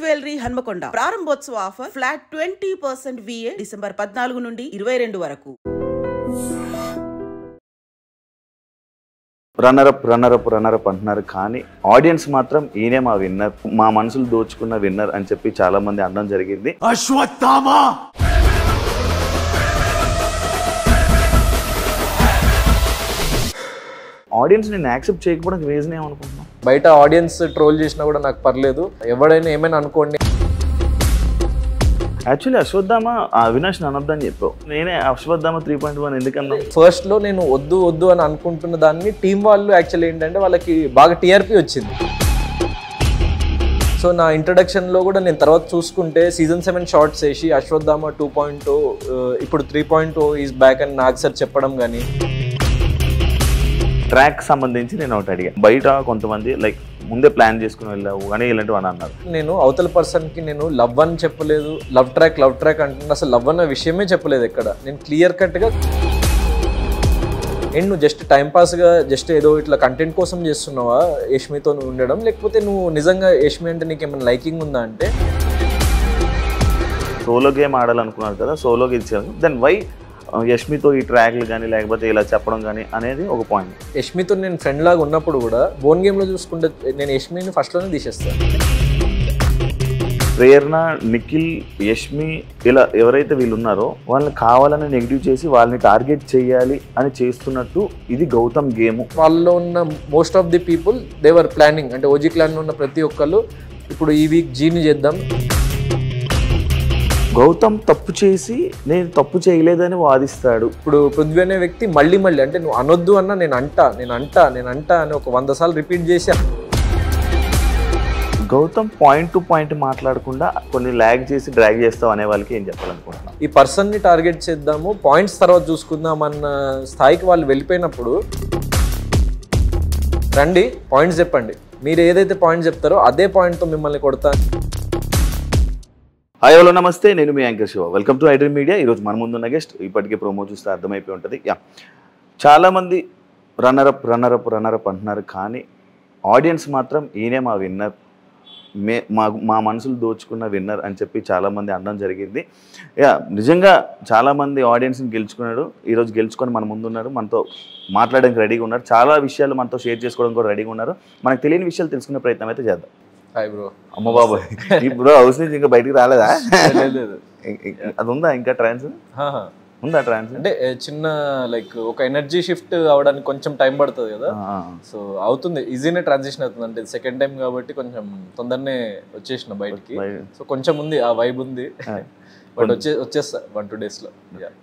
Jewellery Hanamkonda ప్రారంభోత్సవ offer flat 20% VA December 14 నుండి 22 వరకు. రన్నరప్ అంటున్నారు, కానీ ఆడియన్స్ మాత్రం ఈయనే మా విన్నర్, మా మనసులు దోచుకున్న విన్నర్ అని చెప్పి చాలా మంది అనడం జరిగింది. అశ్వత్థామ ఆడియన్స్ నేను యాక్సెప్ట్ చేయకపోవడానికి రీజన్ ఏమనుకుంటున్నాను? బయట ఆడియన్స్ ట్రోల్ చేసినా కూడా నాకు పర్లేదు, ఎవడైనా ఏమైనా అనుకోండి. యాక్చువల్లీ అశ్వత్థామ అవినాష్ అనొద్దని చెప్పావు, నేనే అశ్వత్థామ 3.1 ఎందుకన్నా. ఫస్ట్ లో నేను వద్దు అని అనుకుంటున్న దాన్ని టీం వాళ్ళు యాక్చువల్లీ ఏంటంటే వాళ్ళకి బాగా TRP వచ్చింది. సో నా ఇంట్రడక్షన్లో కూడా నేను తర్వాత చూసుకుంటే సీజన్ 7 షార్ట్స్ వేసి అశ్వత్థామ 2.0 ఇప్పుడు 3.0 ఈజ్ బ్యాక్ అని నాకు సార్ చెప్పడం. కానీ ట్రాక్ సంబంధించి నేను ఒకటి అడిగా, బయట కొంతమంది లైక్ ముందే ప్లాన్ చేసుకుని వెళ్ళావు కానీ ఇలాంటివి అని అన్నారు. నేను అవతల పర్సన్కి నేను లవ్ అని చెప్పలేదు, లవ్ ట్రాక్ అంటున్నా, అసలు లవ్ అన్న విషయమే చెప్పలేదు ఎక్కడ. నేను క్లియర్ కట్గా అండ్ నువ్వు జస్ట్ టైంపాస్గా జస్ట్ ఏదో ఇట్లా కంటెంట్ కోసం చేస్తున్నావా యష్మితో ఉండడం, లేకపోతే నువ్వు నిజంగా యష్మి అంటే నీకు ఏమైనా లైకింగ్ ఉందా అంటే. సోలో గేమ్ ఆడాలనుకున్నారు కదా, సోలోకి ఇచ్చారు, దెన్ వై యష్మితో ఈ ట్రాక్లు కానీ లేకపోతే ఇలా చెప్పడం కానీ అనేది ఒక పాయింట్. యష్మితో నేను ఫ్రెండ్ లాగా ఉన్నప్పుడు కూడా బోన్ గేమ్లో చూసుకుంటే నేను యష్మిని ఫస్ట్లోనే తీసేస్తాను. ప్రేరణ, నిఖిల్, యష్మి ఇలా ఎవరైతే వీళ్ళు ఉన్నారో వాళ్ళని కావాలని నెగిటివ్ చేసి వాళ్ళని టార్గెట్ చేయాలి అని చేస్తున్నట్టు ఇది గౌతమ్ గేమ్. వాళ్ళలో ఉన్న most of the people they were planning, అంటే ఓజీ క్లాన్లో ఉన్న ప్రతి ఒక్కళ్ళు ఇప్పుడు ఈ వీక్ జీని చేద్దాం. గౌతమ్ తప్పు చేసి నేను తప్పు చేయలేదని వాదిస్తాడు. ఇప్పుడు పృథ్వీ అనే వ్యక్తి మళ్ళీ అంటే నువ్వు అనొద్దు అన్నా నేను అంటా అని ఒక 100 సార్లు రిపీట్ చేసి గౌతమ్ పాయింట్ టు పాయింట్ మాట్లాడకుండా కొన్ని ల్యాగ్ చేసి డ్రాగ్ చేస్తావు అనే వాళ్ళకి ఏం చెప్పాలనుకుంటున్నాను? ఈ పర్సన్ని టార్గెట్ చేద్దాము, పాయింట్స్ తర్వాత చూసుకుందాం అన్న స్థాయికి వాళ్ళు వెళ్ళిపోయినప్పుడు రండి పాయింట్స్ చెప్పండి, మీరు ఏదైతే పాయింట్స్ చెప్తారో అదే పాయింట్తో మిమ్మల్ని కొడతా. హాయ్ హలో నమస్తే, నేను మీ anchor Shiva, welcome to iDream media. ఈరోజు మన ముందున్న గెస్ట్ ఇప్పటికే ప్రోమో చూస్తే అర్థమైపోయి ఉంటుంది. చాలామంది రన్నరప్ అంటున్నారు, కానీ ఆడియన్స్ మాత్రం ఈయనే మా విన్నర్, మా మనసులు దోచుకున్న విన్నర్ అని చెప్పి చాలామంది అనడం జరిగింది. నిజంగా చాలామంది ఆడియన్స్ని గెలుచుకున్నాడు, ఈరోజు గెలుచుకొని మన ముందున్నారు, మనతో మాట్లాడడానికి రెడీగా ఉన్నారు, చాలా విషయాలు మనతో షేర్ చేసుకోవడం కూడా రెడీగా ఉన్నారు. మనకు తెలియని విషయాలు తెలుసుకునే ప్రయత్నం అయితే చేద్దాం. Hi bro. అమ్మ బాబాయ్, ఇప్పుడు హౌస్ నుంచి ఇంకా బయటికి రాలేదా? అది ఉందా ఇంకా ట్రాన్స్ ఉందా? ట్రాన్స్ అంటే చిన్న లైక్ ఒక ఎనర్జీ షిఫ్ట్ అవడానికి కొంచెం టైం పడుతుంది కదా, సో అవుతుంది, ఈజీనే ట్రాన్సిషన్ అవుతుంది. అంటే సెకండ్ టైం కాబట్టి కొంచెం తొందరనే వచ్చేసిన బయటికి, సో కొంచెం ఉంది ఆ వైబ్ ఉంది, బట్ వచ్చేస్తా 1-2 డేస్లో.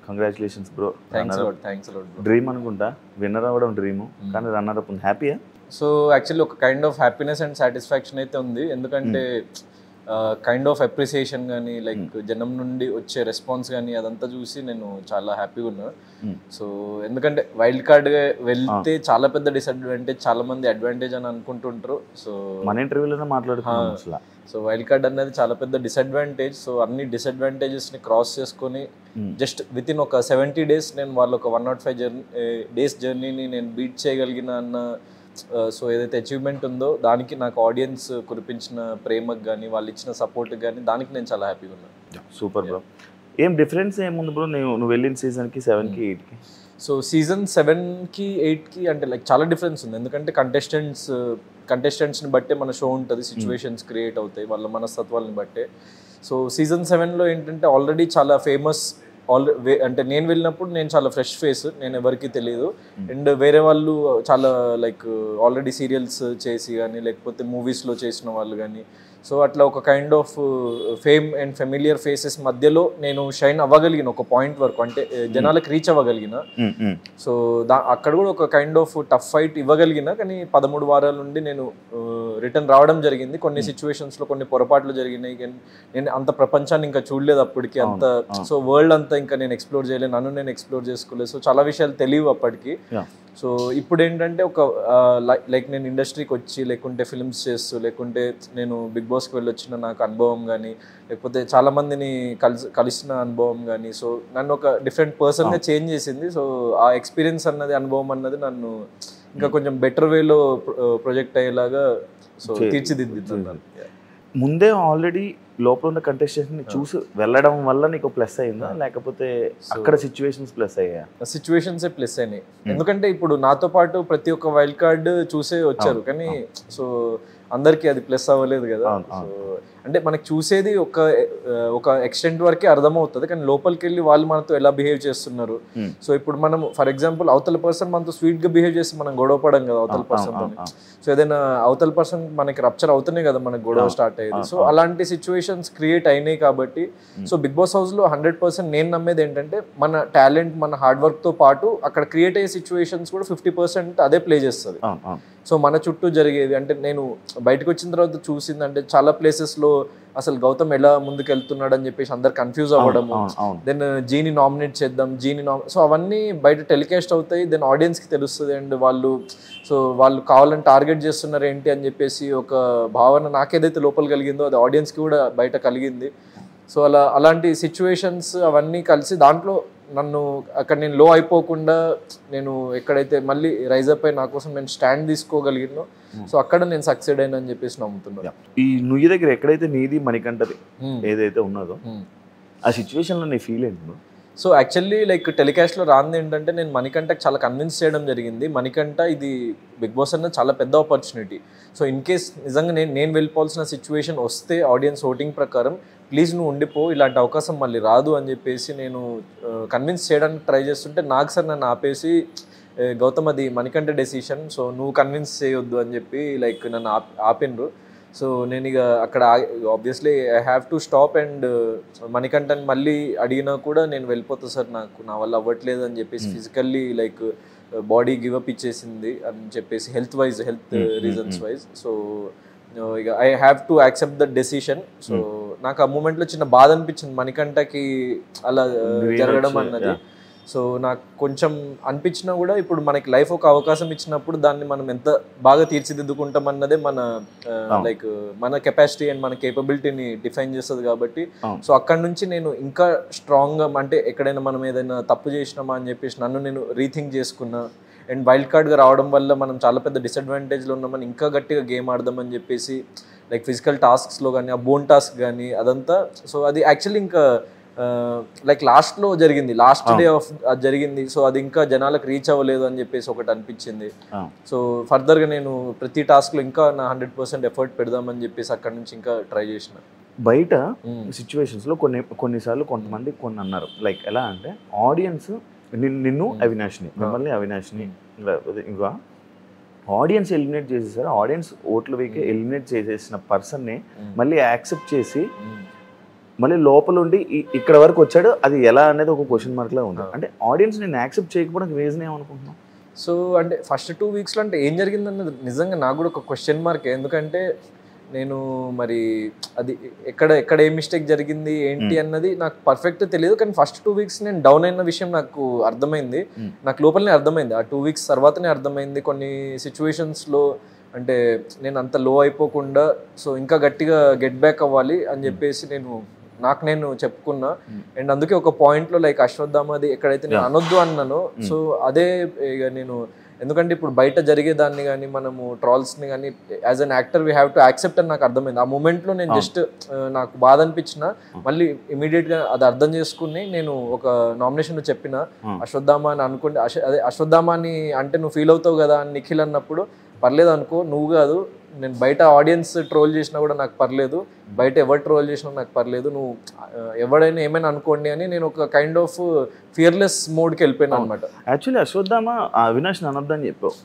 Congratulations bro. Thanks bro. Dream అనుకుంటా విన్నర్ అవ్వడం, డ్రీమ్, కానీ రన్నర్ అప్ ఉంది. హ్యాపీయా? సో యాక్చువల్లీ ఒక kind of happiness and satisfaction అయితే ఉంది, ఎందుకంటే కైండ్ ఆఫ్ అప్రిసియేషన్ కానీ లైక్ జనం నుండి వచ్చే రెస్పాన్స్ కానీ అదంతా చూసి నేను చాలా హ్యాపీగా ఉన్నా. సో ఎందుకంటే వైల్డ్ కార్డ్గా వెళ్తే చాలా పెద్ద డిసడ్వాంటేజ్, చాలా మంది అడ్వాంటేజ్ అని అనుకుంటుంటారు. సో మన ఇంటర్వ్యూలోనే మాట్లాడుతున్నాం, సో వైల్డ్ కార్డ్ అనేది చాలా పెద్ద డిసడ్వాంటేజ్. సో అన్ని డిసడ్వాంటేజెస్ని క్రాస్ చేసుకొని జస్ట్ విత్ ఇన్ ఒక 70 days నేను వాళ్ళు ఒక 105 days జర్నీని నేను బీట్ చేయగలిగిన అన్న సో ఏదైతే అచీవ్మెంట్ ఉందో దానికి నాకు ఆడియన్స్ కురిపించిన ప్రేమకు కానీ వాళ్ళు ఇచ్చిన సపోర్ట్కి కానీ దానికి నేను చాలా హ్యాపీగా ఉన్నాను. Super bro. ఏం డిఫరెన్స్ ఏముంది బ్రో నువ్వు వెళ్ళిన సీజన్కి 7కి 8కి? సో సీజన్ 7కి 8కి అంటే లైక్ చాలా డిఫరెన్స్ ఉంది, ఎందుకంటే కంటెస్టెంట్స్ని బట్టే మన షో ఉంటుంది, సిచ్యువేషన్స్ క్రియేట్ అవుతాయి వాళ్ళ మనస్తత్వాలని బట్టే. సో సీజన్ 7లో ఏంటంటే ఆల్రెడీ చాలా ఫేమస్, అంటే నేను వెళ్ళినప్పుడు నేను చాలా ఫ్రెష్ ఫేస్, నేను ఎవరికి తెలియదు, అండ్ వేరే వాళ్ళు చాలా లైక్ ఆల్రెడీ సీరియల్స్ చేసి కానీ లేకపోతే మూవీస్లో చేసిన వాళ్ళు కానీ, సో అట్లా ఒక kind of fame and familiar faces మధ్యలో నేను షైన్ అవ్వగలిగిన ఒక పాయింట్ వరకు, అంటే జనాలకు రీచ్ అవ్వగలిగిన. సో అక్కడ కూడా ఒక కైండ్ ఆఫ్ టఫ్ ఫైట్ ఇవ్వగలిగిన, కానీ 13 వారాల నుండి నేను రిటర్న్ రావడం జరిగింది. కొన్ని సిచ్యువేషన్స్లో కొన్ని పొరపాట్లు జరిగినాయి, నేను అంత ప్రపంచాన్ని ఇంకా చూడలేదు అప్పటికి అంత, సో వరల్డ్ అంతా ఇంకా నేను ఎక్స్ప్లోర్ చేయలేదు, నన్ను నేను ఎక్స్ప్లోర్ చేసుకోలేదు, సో చాలా విషయాలు తెలియవు అప్పటికి. సో ఇప్పుడు ఏంటంటే ఒక లైక్ నేను ఇండస్ట్రీకి వచ్చి లేకుంటే ఫిల్మ్స్ చేస్తూ లేకుంటే నేను బిగ్ బాస్కి వెళ్ళొచ్చిన నాకు అనుభవం కానీ లేకపోతే చాలామందిని కలిసిన అనుభవం కానీ, సో నన్ను ఒక డిఫరెంట్ పర్సన్గా చేంజ్ చేసింది. సో ఆ ఎక్స్పీరియన్స్ అన్నది, అనుభవం అన్నది నన్ను ఇంకా కొంచెం బెటర్ వేలో ప్రొజెక్ట్ అయ్యేలాగా సో తీర్చిదిద్దుతున్నాను. ముందే ఆల్రెడీ లోపల ఉన్న కంటెస్టెంట్ని చూసి వెళ్ళడం వల్ల నీకు ప్లస్ అయిందా, లేకపోతే అక్కడ సిచ్యువేషన్స్ ప్లస్ అయ్యా? సిచ్యువేషన్సే ప్లస్ అయినాయి. ఎందుకంటే ఇప్పుడు నాతో పాటు ప్రతి ఒక్క వైల్డ్ కార్డ్ చూసే వచ్చారు, కానీ సో అందరికీ అది ప్లస్ అవ్వలేదు కదా. సో అంటే మనకి చూసేది ఒక ఎక్స్టెంట్ వరకే అర్థమవుతుంది, కానీ లోపలికి వెళ్ళి వాళ్ళు మనతో ఎలా బిహేవ్ చేస్తున్నారు. సో ఇప్పుడు మనం ఫర్ ఎగ్జాంపుల్ అవతల పర్సన్ మనతో స్వీట్ గా బిహేవ్ చేసి మనం గొడవ పడం కదా అవతల పర్సన్ తో. సో ఏదైనా అవతల పర్సన్ మనకి రప్చర్ అవుతున్నాయి కదా మనకి గొడవ స్టార్ట్ అయ్యేది. సో అలాంటి సిచ్యువేషన్స్ క్రియేట్ అయినాయి కాబట్టి సో బిగ్ బాస్ హౌస్ లో 100% నేను నమ్మేది ఏంటంటే మన టాలెంట్ మన హార్డ్ వర్క్ తో పాటు అక్కడ క్రియేట్ అయ్యే సిచ్యువేషన్స్ కూడా 50% అదే ప్లే చేస్తుంది. సో మన చుట్టూ జరిగేది అంటే నేను బయటకు వచ్చిన తర్వాత చూసింది అంటే చాలా ప్లేసెస్లో అసలు గౌతమ్ ఎలా ముందుకు వెళ్తున్నాడు అని చెప్పేసి అందరు కన్ఫ్యూజ్ అవ్వడము. దెన్ జీని నామినేట్ చేద్దాం, సో అవన్నీ బయట టెలికాస్ట్ అవుతాయి, దెన్ ఆడియన్స్కి తెలుస్తుంది. అండ్ వాళ్ళు కావాలని టార్గెట్ చేస్తున్నారు ఏంటి అని చెప్పేసి ఒక భావన నాకేదైతే లోపల కలిగిందో అది ఆడియన్స్కి కూడా బయట కలిగింది. సో అలాంటి సిచ్యువేషన్స్ అవన్నీ కలిసి దాంట్లో నన్ను అక్కడ నేను లో అయిపోకుండా నేను ఎక్కడైతే మళ్ళీ రైజ్ అప్ అయి నా కోసం నేను స్టాండ్ తీసుకోగలిగినో సో అక్కడ నేను సక్సెడ్ అయినా అని చెప్పేసి నమ్ముతున్నాను. ఈ నుయ్యి దగ్గర ఎక్కడైతే నీది మణికంఠది ఏదైతే ఉన్నదో ఆ సిచ్యువేషన్లో నీ ఫీల్ ఏంటి? సో యాక్చువల్లీ లైక్ టెలికాస్ట్లో రాంది ఏంటంటే నేను మణికంఠకి చాలా కన్విన్స్ చేయడం జరిగింది. మణికంఠ ఇది బిగ్ బాస్ అన్నది చాలా పెద్ద ఆపర్చునిటీ. సో ఇన్ కేస్ నిజంగా నేను వెళ్ళిపోవాల్సిన సిచ్యువేషన్ వస్తే ఆడియన్స్ ఓటింగ్ ప్రకారం ప్లీజ్ నువ్వు ఉండిపో, ఇలాంటి అవకాశం మళ్ళీ రాదు అని చెప్పేసి నేను కన్విన్స్ చేయడానికి ట్రై చేస్తుంటే నాకు సార్ నన్ను ఆపేసి గౌతమ్ అది మణికంఠ డెసిషన్, సో నువ్వు కన్విన్స్ చేయొద్దు అని చెప్పి లైక్ నన్ను ఆపినరు. సో నేను ఇక అక్కడ obviously I have to stop. And మణికంఠని మళ్ళీ అడిగినా కూడా నేను వెళ్ళిపోతా సార్, నా వల్ల అవ్వట్లేదు అని చెప్పేసి ఫిజికల్లీ లైక్ బాడీ గివప్ ఇచ్చేసింది అని చెప్పేసి హెల్త్ రీజన్స్ వైజ్. సో ఇక I have to accept that decision. So నాకు ఆ మూమెంట్లో చిన్న బాధ అనిపించింది మణికంఠకి అలా జరగడం అన్నది. సో నాకు కొంచెం అనిపించినా కూడా ఇప్పుడు మనకి లైఫ్ ఒక అవకాశం ఇచ్చినప్పుడు దాన్ని మనం ఎంత బాగా తీర్చిదిద్దుకుంటాం అన్నదే మన లైక్ మన కెపాసిటీ అండ్ మన కేపబిలిటీని డిఫైన్ చేస్తుంది కాబట్టి సో అక్కడ నుంచి నేను ఇంకా స్ట్రాంగ్గా అంటే ఎక్కడైనా మనం ఏదైనా తప్పు చేసినామా అని చెప్పేసి నన్ను నేను రీథింక్ చేసుకున్నా. అండ్ వైల్డ్ కార్డ్గా రావడం వల్ల మనం చాలా పెద్ద డిసడ్వాంటేజ్లో ఉన్నామని ఇంకా గట్టిగా గేమ్ ఆడదామని చెప్పేసి లైక్ ఫిజికల్ టాస్క్స్లో కానీ ఆ బోన్ టాస్క్ కానీ అదంతా. సో అది యాక్చువల్లీ ఇంకా లైక్ లాస్ట్లో జరిగింది, లాస్ట్ డే ఆఫ్ అది జరిగింది. సో అది ఇంకా జనాలకు రీచ్ అవ్వలేదు అని చెప్పేసి ఒకటి అనిపించింది. సో ఫర్దర్గా నేను ప్రతి టాస్క్లో ఇంకా నా 100% ఎఫర్ట్ పెడదామని చెప్పేసి అక్కడ నుంచి ఇంకా ట్రై చేసిన. బయట సిచ్యువేషన్స్లో కొన్నిసార్లు కొంతమంది కొన్ని అన్నారు లైక్ ఎలా అంటే ఆడియన్స్ నిన్ను అవినాష్ని మిమ్మల్ని అవినాష్ని ఇంకా ఆడియన్స్ ఎలిమినేట్ చేసేసారు, ఆడియన్స్ ఓట్ల వేకే ఎలిమినేట్ చేసేసిన పర్సన్ని మళ్ళీ యాక్సెప్ట్ చేసి మళ్ళీ లోపల ఉండి ఇక్కడ వరకు వచ్చాడు, అది ఎలా అనేది ఒక క్వశ్చన్ మార్క్లా ఉంది. అంటే ఆడియన్స్ నేను యాక్సెప్ట్ చేయకపోవడానికి రీజన్ ఏమనుకుంటున్నాను? సో అంటే ఫస్ట్ 2 వీక్స్లో అంటే ఏం జరిగిందన్నది నిజంగా నాకు కూడా ఒక క్వశ్చన్ మార్క్. ఎందుకంటే నేను మరి అది ఎక్కడ ఏ మిస్టేక్ జరిగింది ఏంటి అన్నది నాకు పర్ఫెక్ట్ తెలియదు, కానీ ఫస్ట్ 2 వీక్స్ నేను డౌన్ అయిన విషయం నాకు అర్థమైంది, నాకు లోపలనే అర్థమైంది. ఆ 2 వీక్స్ తర్వాతనే అర్థమైంది కొన్ని సిచ్యువేషన్స్లో అంటే నేను అంత లో అయిపోకుండా సో ఇంకా గట్టిగా గెట్ బ్యాక్ అవ్వాలి అని చెప్పేసి నేను చెప్పుకున్నా. అండ్ అందుకే ఒక పాయింట్లో లైక్ అశ్వత్థామది ఎక్కడైతే నేను అనొద్దు అన్నానో సో అదే ఇక నేను ఎందుకంటే ఇప్పుడు బయట జరిగేదాన్ని కానీ మనము ట్రాల్స్ని కానీ as an actor we have to accept అని నాకు అర్థమైంది. ఆ మూమెంట్లో నేను జస్ట్ నాకు బాధ అనిపించిన మళ్ళీ ఇమీడియట్గా అది అర్థం చేసుకుని నేను ఒక నామినేషన్లో చెప్పిన అశ్వత్థామ అని అనుకుంటే అదే అశ్వత్థామ అని అంటే నువ్వు ఫీల్ అవుతావు కదా అని నిఖిల్ అన్నప్పుడు పర్లేదు అనుకో, నువ్వు కాదు నేను బయట ఆడియన్స్ ట్రోల్ చేసినా కూడా నాకు పర్లేదు, బయట ఎవరు ట్రోల్ చేసినా నాకు పర్లేదు, నువ్వు ఎవడైనా ఏమైనా అనుకోండి అని నేను ఒక కైండ్ ఆఫ్ ఫియర్లెస్ మోడ్కి వెళ్ళిపోయాను అనమాట. యాక్చువల్లీ అశ్వత్థామ అవినాష్ అనొద్దని చెప్పావు,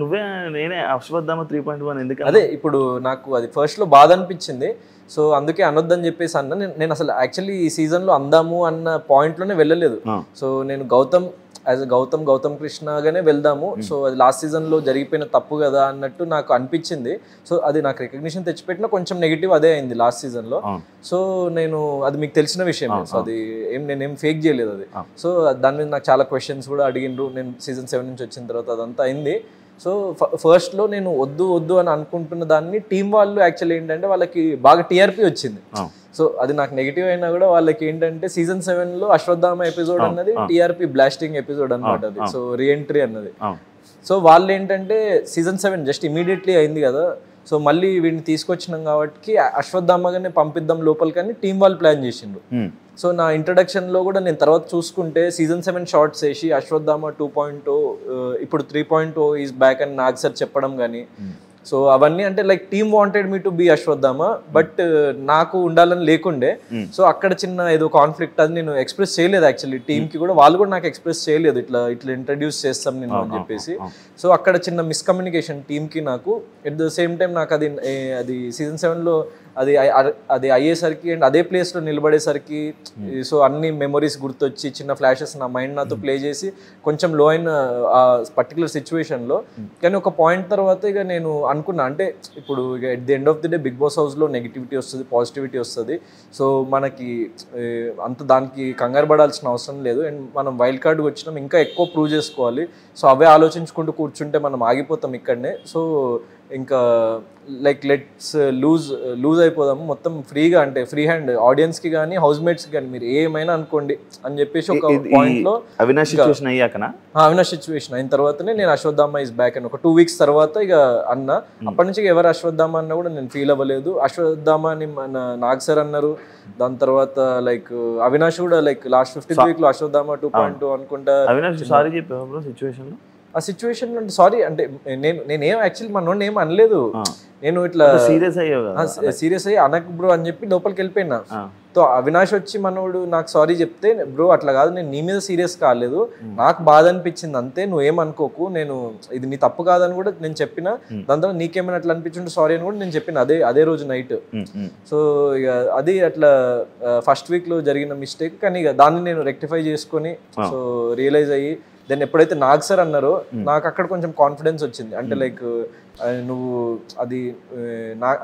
నువ్వే నేనే అశ్వత్థామ 3.1 ఎందుకు? అదే ఇప్పుడు నాకు అది ఫస్ట్లో బాధ అనిపించింది, సో అందుకే అనొద్దని చెప్పేసి అన్న. నేను అసలు యాక్చువల్లీ ఈ సీజన్లో అందాము అన్న పాయింట్లోనే వెళ్ళలేదు. సో నేను గౌతమ్ కృష్ణగానే వెళ్దాము, సో అది లాస్ట్ సీజన్లో జరిగిపోయిన తప్పు కదా అన్నట్టు నాకు అనిపించింది. సో అది నాకు రికగ్నిషన్ తెచ్చిపెట్టిన కొంచెం నెగిటివ్ అదే అయింది లాస్ట్ సీజన్లో. సో నేను అది మీకు తెలిసిన విషయమే, సో అది నేనేం ఫేక్ చేయలేదు అది. సో దాని మీద నాకు చాలా క్వశ్చన్స్ కూడా అడిగిండ్రు నేను సీజన్ 7 నుంచి వచ్చిన తర్వాత, అదంతా అయింది. సో ఫస్ట్లో నేను వద్దు అని అనుకుంటున్న దాన్ని టీం వాళ్ళు యాక్చువల్లీ ఏంటంటే వాళ్ళకి బాగా టీఆర్పీ వచ్చింది. సో అది నాకు నెగిటివ్ అయినా కూడా వాళ్ళకి ఏంటంటే సీజన్ 7లో అశ్వత్థామ ఎపిసోడ్ అన్నది టీఆర్పీ బ్లాస్టింగ్ ఎపిసోడ్ అనమాట అది, సో రీఎంట్రీ అన్నది. సో వాళ్ళు ఏంటంటే సీజన్ 7 జస్ట్ ఇమీడియట్లీ అయింది కదా, సో మళ్ళీ వీడిని తీసుకొచ్చినాం కాబట్టి అశ్వత్థామగానే పంపిద్దాం లోపలికి అని టీం వాళ్ళు ప్లాన్ చేసిండ్రు. సో నా ఇంట్రడక్షన్లో కూడా నేను తర్వాత చూసుకుంటే సీజన్ 7 షార్ట్స్ వేసి అశ్వత్థామ 2.0 ఇప్పుడు 3.0 ఈజ్ బ్యాక్ అని నాకు సార్ చెప్పడం కానీ, సో అవన్నీ అంటే like team wanted me to be Ashwatthama, but నాకు ఉండాలని లేకుండే. సో అక్కడ చిన్న ఏదో కాన్ఫ్లిక్ట్ అది నేను ఎక్స్ప్రెస్ చేయలేదు యాక్చువల్లీ టీమ్కి కూడా, వాళ్ళు కూడా నాకు ఎక్స్ప్రెస్ చేయలేదు ఇట్లా ఇంట్రడ్యూస్ చేస్తాం నేను అని చెప్పేసి. సో అక్కడ చిన్న మిస్కమ్యూనికేషన్ టీమ్కి నాకు. ఎట్ ద సేమ్ టైం నాకు అది సీజన్ 7లో అది అయ్యేసరికి అండ్ అదే ప్లేస్లో నిలబడేసరికి సో అన్ని మెమొరీస్ గుర్తొచ్చి చిన్న ఫ్లాషెస్ నా మైండ్ నాతో ప్లే చేసి కొంచెం లో అయిన ఆ పర్టికులర్ సిచ్యువేషన్లో. కానీ ఒక పాయింట్ తర్వాత ఇక నేను అనుకున్నా అంటే ఇప్పుడు ఇక at the end of the day big boss హౌస్లో నెగిటివిటీ వస్తుంది, పాజిటివిటీ వస్తుంది. సో మనకి అంత దానికి కంగారు పడాల్సిన అవసరం లేదు. అండ్ మనం వైల్డ్ కార్డ్కి వచ్చినాం, ఇంకా ఎక్కువ ప్రూవ్ చేసుకోవాలి. సో అవే ఆలోచించుకుంటూ కూర్చుంటే మనం ఆగిపోతాం ఇక్కడనే. సో ఇంకా లైక్ లెట్స్ లూజ్ అయిపోదాము మొత్తం ఫ్రీగా, అంటే ఫ్రీ హ్యాండ్ ఆడియన్స్కి కానీ హౌస్ మేట్స్కి కానీ మీరు ఏమైనా అనుకోండి అని చెప్పేసి ఒక పాయింట్లో అవినాష్ సిచ్యువేషన్ అయ్యాకనా, అవినాష్ సిచ్యువేషన్ అయిన తర్వాతనే నేను అశ్వత్థామ ఇస్ బ్యాక్ అని ఒక 2 weeks తర్వాత ఇక అన్న. అప్పటి నుంచి ఎవరు అశ్వత్థామ అన్నా కూడా నేను ఫీల్ అవ్వలేదు. అశ్వత్థామ అని మన నాగ్ సార్ అన్నారు. దాని తర్వాత లైక్ అవినాష్ కూడా లైక్ లాస్ట్ 15th week లో అశ్వత్థామ 2.0 అనుకుంటా. అవినాష్ సారీ చెప్పావు బ్రో సిచ్యువేషన్ లో? ఆ సిచ్యువేషన్ అంటే సారీ అంటే నేనేం యాక్చువల్లీ మనోడిని ఏం అనలేదు. నేను ఇట్లా సీరియస్ అయ్యి అనకు బ్రో అని చెప్పి లోపలికి వెళ్ళిపోయినా. సో అవినాష్ వచ్చి మనోడు నాకు సారీ చెప్తే, బ్రో అట్లా కాదు, నేను నీ మీద సీరియస్ కాలేదు, నాకు బాధ అనిపించింది అంతే, నువ్వేమనుకోకు, నేను ఇది నీ తప్పు కాదని కూడా నేను చెప్పిన. దాని తర్వాత నీకేమైనా అట్లా అనిపించుంటే సారీ అని కూడా నేను చెప్పిన అదే రోజు నైట్. సో ఇక అది అట్లా ఫస్ట్ వీక్లో జరిగిన మిస్టేక్. కానీ ఇక దాన్ని నేను రెక్టిఫై చేసుకొని సో రియలైజ్ అయ్యి దెన్ ఎప్పుడైతే నాగ్ సార్ అన్నారో నాకు అక్కడ కొంచెం కాన్ఫిడెన్స్ వచ్చింది. అంటే లైక్ నువ్వు అది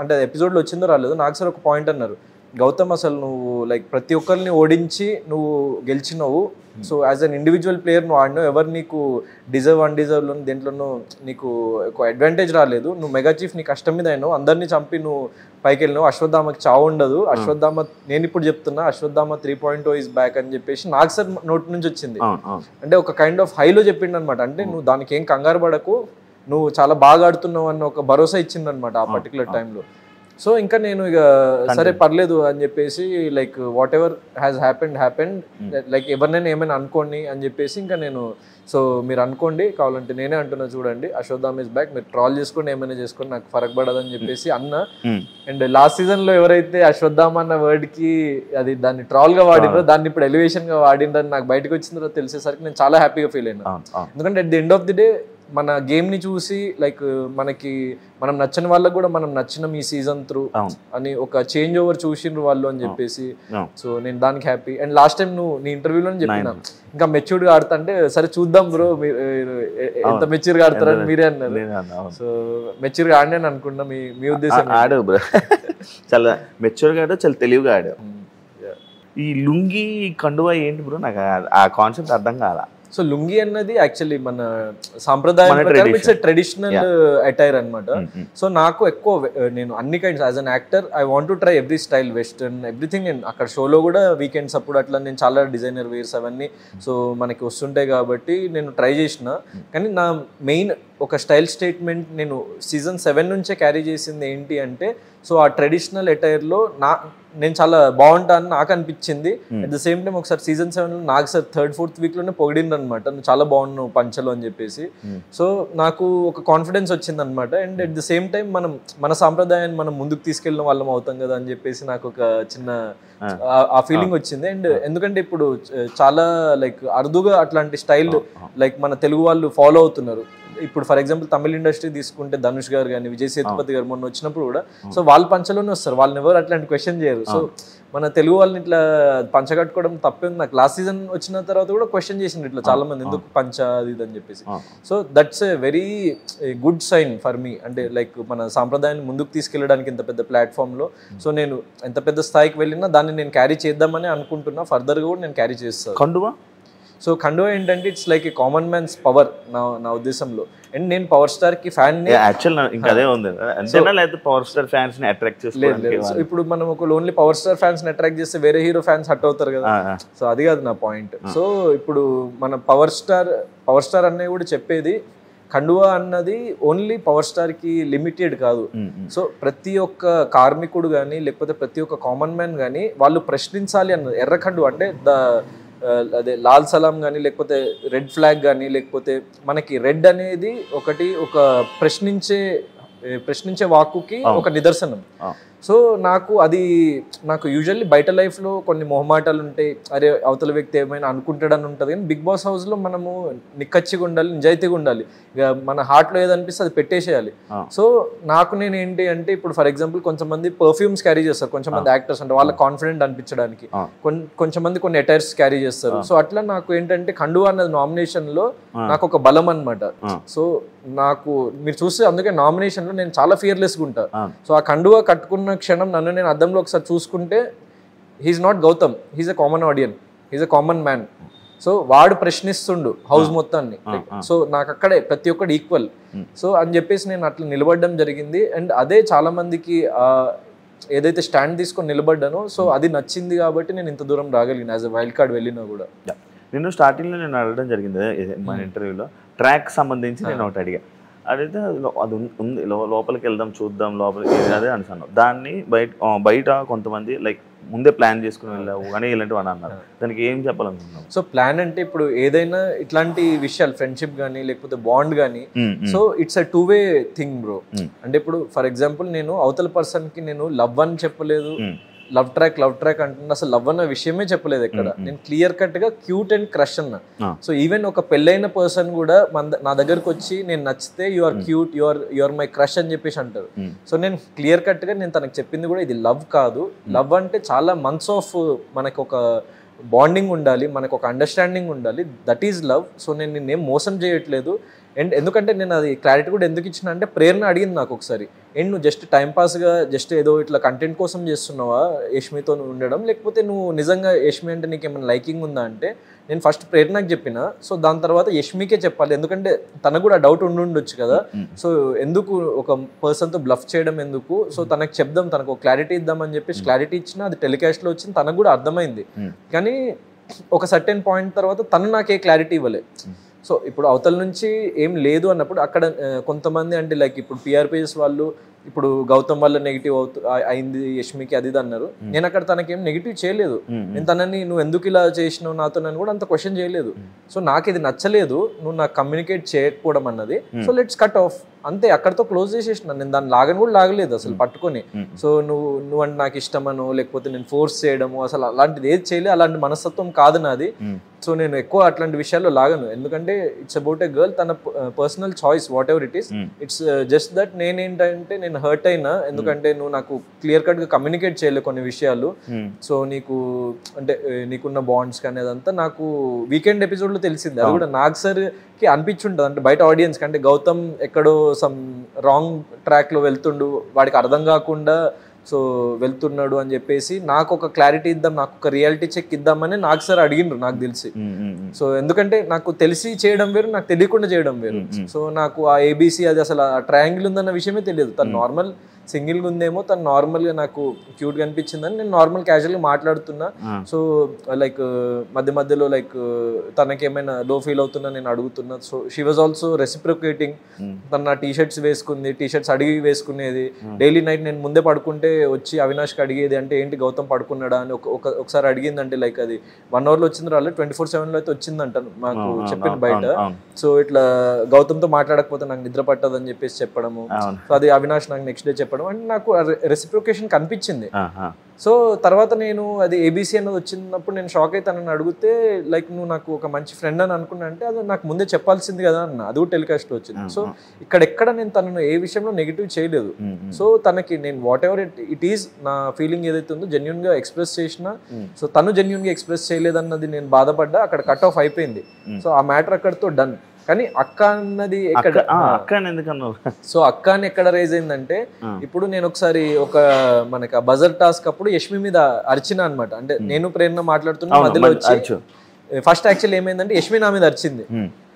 అంటే ఎపిసోడ్లో వచ్చిందో రాలేదో నాగ్ సార్ ఒక పాయింట్ అన్నారు, గౌతమ్ అసలు నువ్వు లైక్ ప్రతి ఒక్కరిని ఓడించి నువ్వు గెలిచినావు. So as an individual player నువ్వు ఆడినావు, ఎవరు నీకు డిజర్వ్ అన్డిజర్వ్లో దేంట్లోనూ నీకు ఒక అడ్వాంటేజ్ రాలేదు. నువ్వు మెగా చీఫ్ నీ కష్టం మీద అయినావు, అందరినీ చంపి నువ్వు పైకి వెళ్ళినావు. అశ్వత్థామకి చావు ఉండదు. అశ్వత్థామ నేను ఇప్పుడు చెప్తున్నా అశ్వత్థామ 3.0 ఈజ్ బ్యాక్ అని చెప్పేసి నాగ్ సార్ నోట్ నుంచి వచ్చింది. అంటే ఒక కైండ్ ఆఫ్ హైలో చెప్పిండు అనమాట. అంటే నువ్వు దానికి ఏం కంగారు పడకు, నువ్వు చాలా బాగా ఆడుతున్నావు అన్న ఒక భరోసా ఇచ్చిందనమాట ఆ పర్టికులర్ టైంలో. సో ఇంకా నేను ఇక సరే పర్లేదు అని చెప్పేసి like what ever has happened like ఎవరినైనా ఏమైనా అనుకోండి అని చెప్పేసి ఇంకా నేను సో మీరు అనుకోండి కావాలంటే నేనే అంటున్నా చూడండి అశ్వత్థామ ఇస్ బ్యాక్, మీరు ట్రాల్ చేసుకోండి ఏమైనా చేసుకోండి నాకు ఫరక్ పడదని చెప్పేసి అన్న. అండ్ లాస్ట్ సీజన్ లో ఎవరైతే అశ్వత్థామ అన్న వర్డ్ కి అది దాన్ని ట్రాల్ గా వాడినో దాన్ని ఇప్పుడు ఎలివేషన్ గా వాడిండ్రని నాకు బయటకు వచ్చిన తర్వాత తెలిసేసరికి నేను చాలా హ్యాపీగా ఫీల్ అయినా. ఎందుకంటే at the end of the day మన గేమ్ని చూసి లైక్ మనం నచ్చని వాళ్ళకు కూడా మనం నచ్చిన ఈ సీజన్ త్రూ అని ఒక చేంజ్ ఓవర్ చూసిండ్రు వాళ్ళు అని చెప్పేసి. సో నేను దానికి హ్యాపీ. అండ్ లాస్ట్ టైం నువ్వు నీ ఇంటర్వ్యూలో చెప్పినా ఇంకా మెచ్యూర్డ్గా ఆడతా అంటే సరే చూద్దాం బ్రో మీరు ఎంత మెచ్యూర్గా ఆడతారని మీరే అన్నారు. సో మెచ్యూర్గా ఆడినాను అనుకున్నా మీ ఉద్దేశం? ఆడావు బ్రో, చాలా మెచ్యూర్గా ఆడావు, చాలా తెలివిగా ఆడావు. ఈ లుంగి కండువా ఏంటి బ్రో, నాకు ఆ కాన్సెప్ట్ అర్థం కాదా? సో లుంగి అన్నది యాక్చువల్లీ మన సాంప్రదాయం ప్రకారం ఇట్స్ ట్రెడిషనల్ అటైర్ అనమాట. సో నాకు ఎక్కువ నేను అన్ని kinds as an actor I want to try every style, western everything. And అక్కడ షోలో కూడా వీకెండ్స్ అప్పుడు అట్లా నేను చాలా డిజైనర్ వేర్స్ అవన్నీ సో మనకి వస్తుంటాయి కాబట్టి నేను ట్రై చేసిన. కానీ నా మెయిన్ ఒక స్టైల్ స్టేట్మెంట్ నేను సీజన్ 7 నుంచే క్యారీ చేసింది ఏంటి అంటే సో ఆ ట్రెడిషనల్ అటైర్లో నేను చాలా బాగుంటా అని నాకు అనిపించింది. అట్ ద సేమ్ టైం ఒకసారి సీజన్ 7లో నాకు సార్ 3rd 4th వీక్లోనే పొగిడింది అనమాట, నువ్వు చాలా బాగున్నావు పంచలో అని చెప్పేసి. సో నాకు ఒక కాన్ఫిడెన్స్ వచ్చింది అనమాట. And at the same time మన సాంప్రదాయాన్ని మనం ముందుకు తీసుకెళ్ళిన వాళ్ళం అవుతాం కదా అని చెప్పేసి నాకు ఒక చిన్న ఆ ఫీలింగ్ వచ్చింది. అండ్ ఎందుకంటే ఇప్పుడు చాలా లైక్ అరుదుగా అట్లాంటి స్టైల్ లైక్ మన తెలుగు వాళ్ళు ఫాలో అవుతున్నారు. ఇప్పుడు ఫర్ ఎగ్జాంపుల్ తమిళ ఇండస్ట్రీ తీసుకుంటే ధనుష్ గారు కానీ విజయ్ సేతుపతి గారు మొన్న వచ్చినప్పుడు కూడా సో వాళ్ళు పంచలోనే వస్తారు, వాళ్ళని ఎవరు అట్లాంటి క్వశ్చన్ చేయరు. సో మన తెలుగు వాళ్ళని ఇట్లా పంచ కట్టుకోవడం తప్పేంది. నాకు లాస్ట్ సీజన్ వచ్చిన తర్వాత కూడా క్వశ్చన్ చేసిండ్రు ఇట్లా చాలా మంది ఎందుకు పంచ అది ఇది అని చెప్పేసి. So that's a very good sign for me. అంటే లైక్ మన సాంప్రదాయాన్ని ముందుకు తీసుకెళ్ళడానికి ఇంత పెద్ద ప్లాట్ఫామ్లో సో నేను ఎంత పెద్ద స్థాయికి వెళ్ళినా దాన్ని నేను క్యారీ చేద్దామని అనుకుంటున్నా, ఫర్దర్గా కూడా నేను క్యారీ చేస్తాను. కండువా సో కండువా ఏంటంటే it's like a common man's power నా ఉద్దేశంలో. అండ్ నేను పవర్ స్టార్ కి ఫ్యాన్. ఇప్పుడు మనం ఒక ఓన్లీ పవర్ స్టార్ ఫ్యాన్స్ ని అట్రాక్ట్ చేస్తే వేరే హీరో ఫ్యాన్స్ హట్ అవుతారు కదా. సో అది కాదు నా పాయింట్. సో ఇప్పుడు మన పవర్ స్టార్ అనే కూడా చెప్పేది కండువా అన్నది ఓన్లీ పవర్ స్టార్కి లిమిటెడ్ కాదు. సో ప్రతి ఒక్క కార్మికుడు కానీ లేకపోతే ప్రతి ఒక్క కామన్ మ్యాన్ కానీ వాళ్ళు ప్రశ్నించాలి అన్నది. ఎర్ర కండువా అంటే అదే లాల్ సలాం కానీ లేకపోతే రెడ్ ఫ్లాగ్ కానీ లేకపోతే మనకి రెడ్ అనేది ఒక ప్రశ్నించే వాక్కుకి ఒక నిదర్శనం. సో నాకు యూజువల్లీ బయట లైఫ్లో కొన్ని మొహమాటాలు ఉంటాయి, అరే అవతల వ్యక్తి ఏమైనా అనుకుంటాడని ఉంటుంది. కానీ బిగ్ బాస్ హౌస్లో మనము నిక్కచ్చిగా ఉండాలి, నిజాయితీగా ఉండాలి. ఇక మన హార్ట్లో ఏదనిపిస్తే అది పెట్టేసేయాలి. సో నేను ఏంటి అంటే ఇప్పుడు ఫర్ ఎగ్జాంపుల్ కొంతమంది పర్ఫ్యూమ్స్ క్యారీ చేస్తారు, కొంతమంది యాక్టర్స్ అంటే వాళ్ళకి కాన్ఫిడెంట్ అనిపించడానికి, కొంతమంది కొన్ని అటైర్స్ క్యారీ చేస్తారు. సో అట్లా నాకు ఏంటంటే కండువా అన్నది నామినేషన్లో నాకు ఒక బలం అనమాట. సో నాకు మీరు చూస్తే అందుకే నామినేషన్లో నేను చాలా ఫియర్లెస్గా ఉంటా. సో ఆ కండువా కట్టుకున్న క్షణం నన్ను నేను అద్దంలో ఒకసారి చూసుకుంటే he's not Gautam, he's a common audience, he's a common man. So వాడు ప్రశ్నిస్తుండు హౌస్ మొత్తాన్ని. సో నాకు అక్కడే ప్రతి ఒక్కటి ఈక్వల్. సో అని చెప్పేసి నేను అట్లా నిలబడడం జరిగింది. అండ్ అదే చాలా మందికి ఏదైతే స్టాండ్ తీసుకొని నిలబడ్డానో సో అది నచ్చింది కాబట్టి నేను ఇంత దూరం రాగలిగిన యాజ్ ఎ వైల్డ్ కార్డ్ వెళ్ళినా కూడా. నేను స్టార్టింగ్లో నేను అడగడం జరిగింది మన ఇంటర్వ్యూలో ట్రాక్ సంబంధించి నేను ఒకటి అడిగితే అది ఉంది లోపలికి వెళ్దాం చూద్దాం లోపలికి అదే అనుకున్నాను. దాన్ని బయట కొంతమంది లైక్ ముందే ప్లాన్ చేసుకుని వెళ్ళావు కానీ ఇలాంటివి అని అన్నారు. దానికి ఏం చెప్పాలనుకున్నాను? సో ప్లాన్ అంటే ఇప్పుడు ఏదైనా ఇట్లాంటి విషయాలు ఫ్రెండ్షిప్ కానీ లేకపోతే బాండ్ కానీ so it's a 2-way thing bro. అంటే ఇప్పుడు ఫర్ ఎగ్జాంపుల్ నేను అవతల పర్సన్కి నేను లవ్ అని చెప్పలేదు, లవ్ ట్రాక్ అంటున్నా, అసలు లవ్ అన్న విషయమే చెప్పలేదు ఎక్కడ. నేను క్లియర్ కట్ గా క్యూట్ అండ్ క్రష్ అన్నా. సో ఈవెన్ ఒక పెళ్ళైన పర్సన్ కూడా నా దగ్గరకు వచ్చి నేను నచ్చితే you are cute, you are my crush అని చెప్పేసి అంటారు. సో నేను క్లియర్ కట్ గా నేను తనకు చెప్పింది కూడా ఇది లవ్ కాదు. లవ్ అంటే చాలా మంత్స్ ఆఫ్ మనకు ఒక బాండింగ్ ఉండాలి, మనకు ఒక అండర్స్టాండింగ్ ఉండాలి, దట్ ఈజ్ లవ్. సో నేను నిన్నేం మోసం చేయట్లేదు. అండ్ ఎందుకంటే నేను అది క్లారిటీ కూడా ఎందుకు ఇచ్చిన అంటే ప్రేరణ అడిగింది నాకు ఒకసారి, అండ్ నువ్వు జస్ట్ టైంపాస్గా జస్ట్ ఏదో ఇట్లా కంటెంట్ కోసం చేస్తున్నావా యష్మితో ఉండడం, లేకపోతే నువ్వు నిజంగా యష్మి అంటే నీకు ఏమైనా లైకింగ్ ఉందా అంటే నేను ఫస్ట్ ప్రేరణకు చెప్పిన. సో దాని తర్వాత యష్మికే చెప్పాలి, ఎందుకంటే తనకు కూడా డౌట్ ఉండొచ్చు కదా. సో ఎందుకు ఒక పర్సన్తో బ్లఫ్ చేయడం ఎందుకు, సో తనకు చెప్దాం, తనకు ఒక క్లారిటీ ఇద్దామని చెప్పేసి క్లారిటీ ఇచ్చిన, అది టెలికాస్ట్లో వచ్చింది, తనకు కూడా అర్థమైంది. కానీ ఒక సర్టెన్ పాయింట్ తర్వాత తను నాకే క్లారిటీ ఇవ్వలే. సో ఇప్పుడు అవతల నుంచి ఏం లేదు అన్నప్పుడు అక్కడ కొంతమంది అంటే లైక్ ఇప్పుడు పిఆర్పిఎస్ వాళ్ళు ఇప్పుడు గౌతమ్ వల్ల నెగిటివ్ అయింది యష్మికి అది అన్నారు. నేను అక్కడ తనకేం నెగిటివ్ చేయలేదు. నేను తనని నువ్వు ఎందుకు ఇలా చేసినావు నాతో నన్ను కూడా అంత క్వశ్చన్ చేయలేదు. సో నాకు ఇది నచ్చలేదు, నువ్వు నాకు కమ్యూనికేట్ చేయకపోవడం అన్నది. సో లెట్స్ కట్ ఆఫ్ అంతే, అక్కడితో క్లోజ్ చేసేసిన. నేను దాన్ని లాగని కూడా లాగలేదు అసలు పట్టుకొని. సో నువ్వు అంటే నాకు ఇష్టమనో లేకపోతే నేను ఫోర్స్ చేయడము అసలు అలాంటిది ఏది చేయలేదు. అలాంటి మనస్తత్వం కాదు నాది. సో నేను ఎక్కువ అట్లాంటి విషయాల్లో లాగను, ఎందుకంటే ఇట్స్ అబౌట్ ఎ గర్ల్, తన personal choice what ever it is. It's just that నేనేంటంటే నేను హర్ట్ అయినా, ఎందుకంటే నువ్వు నాకు క్లియర్ కట్ గా కమ్యూనికేట్ చేయలేదు కొన్ని విషయాలు. సో నీకు అంటే నీకున్న బాండ్స్ కానీ అదంతా నాకు వీకెండ్ ఎపిసోడ్ లో తెలిసింది. అది కూడా నాగ్ సార్ కి అనిపించుంటది, అంటే బయట ఆడియన్స్ కంటే గౌతమ్ ఎక్కడో సమ్ రాంగ్ ట్రాక్ లో వెళ్తుండు, వాడికి అర్థం కాకుండా సో వెళ్తున్నాడు అని చెప్పేసి నాకు ఒక క్లారిటీ ఇద్దాం, నాకు ఒక రియాలిటీ చెక్ ఇద్దామని నాకు సార్ అడిగిండ్రు నాకు తెలిసి. సో ఎందుకంటే నాకు తెలిసి చేయడం వేరు, నాకు తెలియకుండా చేయడం వేరు. సో నాకు ఆ ఏబిసి అది అసలు ఆ ట్రయాంగిల్ ఉందన్న విషయమే తెలియదు. తను నార్మల్ సింగిల్గా ఉందేమో, తను నార్మల్గా నాకు క్యూట్గా అనిపించిందని నేను నార్మల్ క్యాజువల్గా మాట్లాడుతున్నా. సో లైక్ మధ్యలో లైక్ తనకేమైనా లో ఫీల్ అవుతున్నా నేను అడుగుతున్నా. So she was also reciprocating. తను నా టీషర్ట్స్ వేసుకుంది, టీషర్ట్స్ అడిగి వేసుకునేది. డైలీ నైట్ నేను ముందే పడుకుంటే వచ్చి అవినాష్కి అడిగేది, అంటే ఏంటి గౌతమ్ పడుకున్నాడా అని ఒకసారి అడిగిందంటే లైక్ అది 1 hourలో వచ్చింది రాలే, 24/7 అయితే వచ్చిందంట మాకు చెప్పింది బయట. సో ఇట్లా గౌతమ్తో మాట్లాడకపోతే నాకు నిద్ర పట్టదని చెప్పేసి చెప్పడము. సో అది అవినాష్ నాకు నెక్స్ట్ డే చెప్పడం, అంటే నాకు రెసిప్రొకేషన్ కనిపించింది. సో తర్వాత నేను అది ఏబీసీ అన్నది వచ్చినప్పుడు నేను షాక్ అయితే తనని అడిగితే లైక్ నువ్వు నాకు ఒక మంచి ఫ్రెండ్ అని అనుకున్నా అంటే అది నాకు ముందే చెప్పాల్సింది కదా అన్న, అది కూడా టెలికాస్ట్లో వచ్చింది. సో ఇక్కడెక్కడ నేను తనను ఏ విషయంలో నెగిటివ్ చేయలేదు. సో తనకి నేను వాట్ ఎవర్ ఇట్ ఈస్ నా ఫీలింగ్ ఏదైతే ఉందో జెన్యున్ గా ఎక్స్ప్రెస్ చేసిన. సో తను జెన్యున్ గా ఎక్స్ప్రెస్ చేయలేదన్నది నేను బాధపడ్డా, అక్కడ కట్ ఆఫ్ అయిపోయింది. సో ఆ మ్యాటర్ అక్కడతో డన్. కానీ అక్క అన్నది ఎక్కడ, సో అక్క అని ఎక్కడ రైజ్ అయిందంటే ఇప్పుడు నేను ఒకసారి ఒక మనకి ఆ బజర్ టాస్క్ అప్పుడు యష్మి మీద అరిచిన అనమాట. అంటే నేను ప్రేరణ మాట్లాడుతున్నా మధ్యలో వచ్చి ఫస్ట్ యాక్చువల్ ఏమైందంటే యష్మి నా మీద అరిచింది.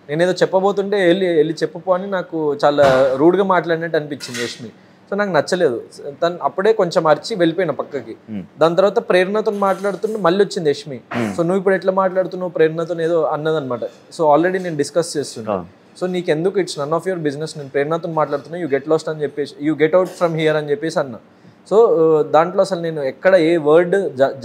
నేనేదో చెప్పబోతుంటే వెళ్ళి చెప్పపో అని నాకు చాలా రూడ్గా మాట్లాడినట్టు అనిపించింది యష్మి. సో నాకు నచ్చలేదు. తను అప్పుడే కొంచెం అరిచి వెళ్ళిపోయినా పక్కకి. దాని తర్వాత ప్రేరణతో మాట్లాడుతుంటే మళ్ళీ వచ్చింది యష్మి. సో నువ్వు ఇప్పుడు ఎట్లా మాట్లాడుతున్నావు ప్రేరణతో ఏదో అన్నదనమాట. సో ఆల్రెడీ నేను డిస్కస్ చేస్తున్నా. సో నీకు ఎందుకు it's none of your business, నేను ప్రేరణతో మాట్లాడుతున్నా, యూ గెట్ లాస్ట్ అని చెప్పేసి, you get out from here అని చెప్పేసి అన్న. సో దాంట్లో అసలు నేను ఎక్కడ ఏ వర్డ్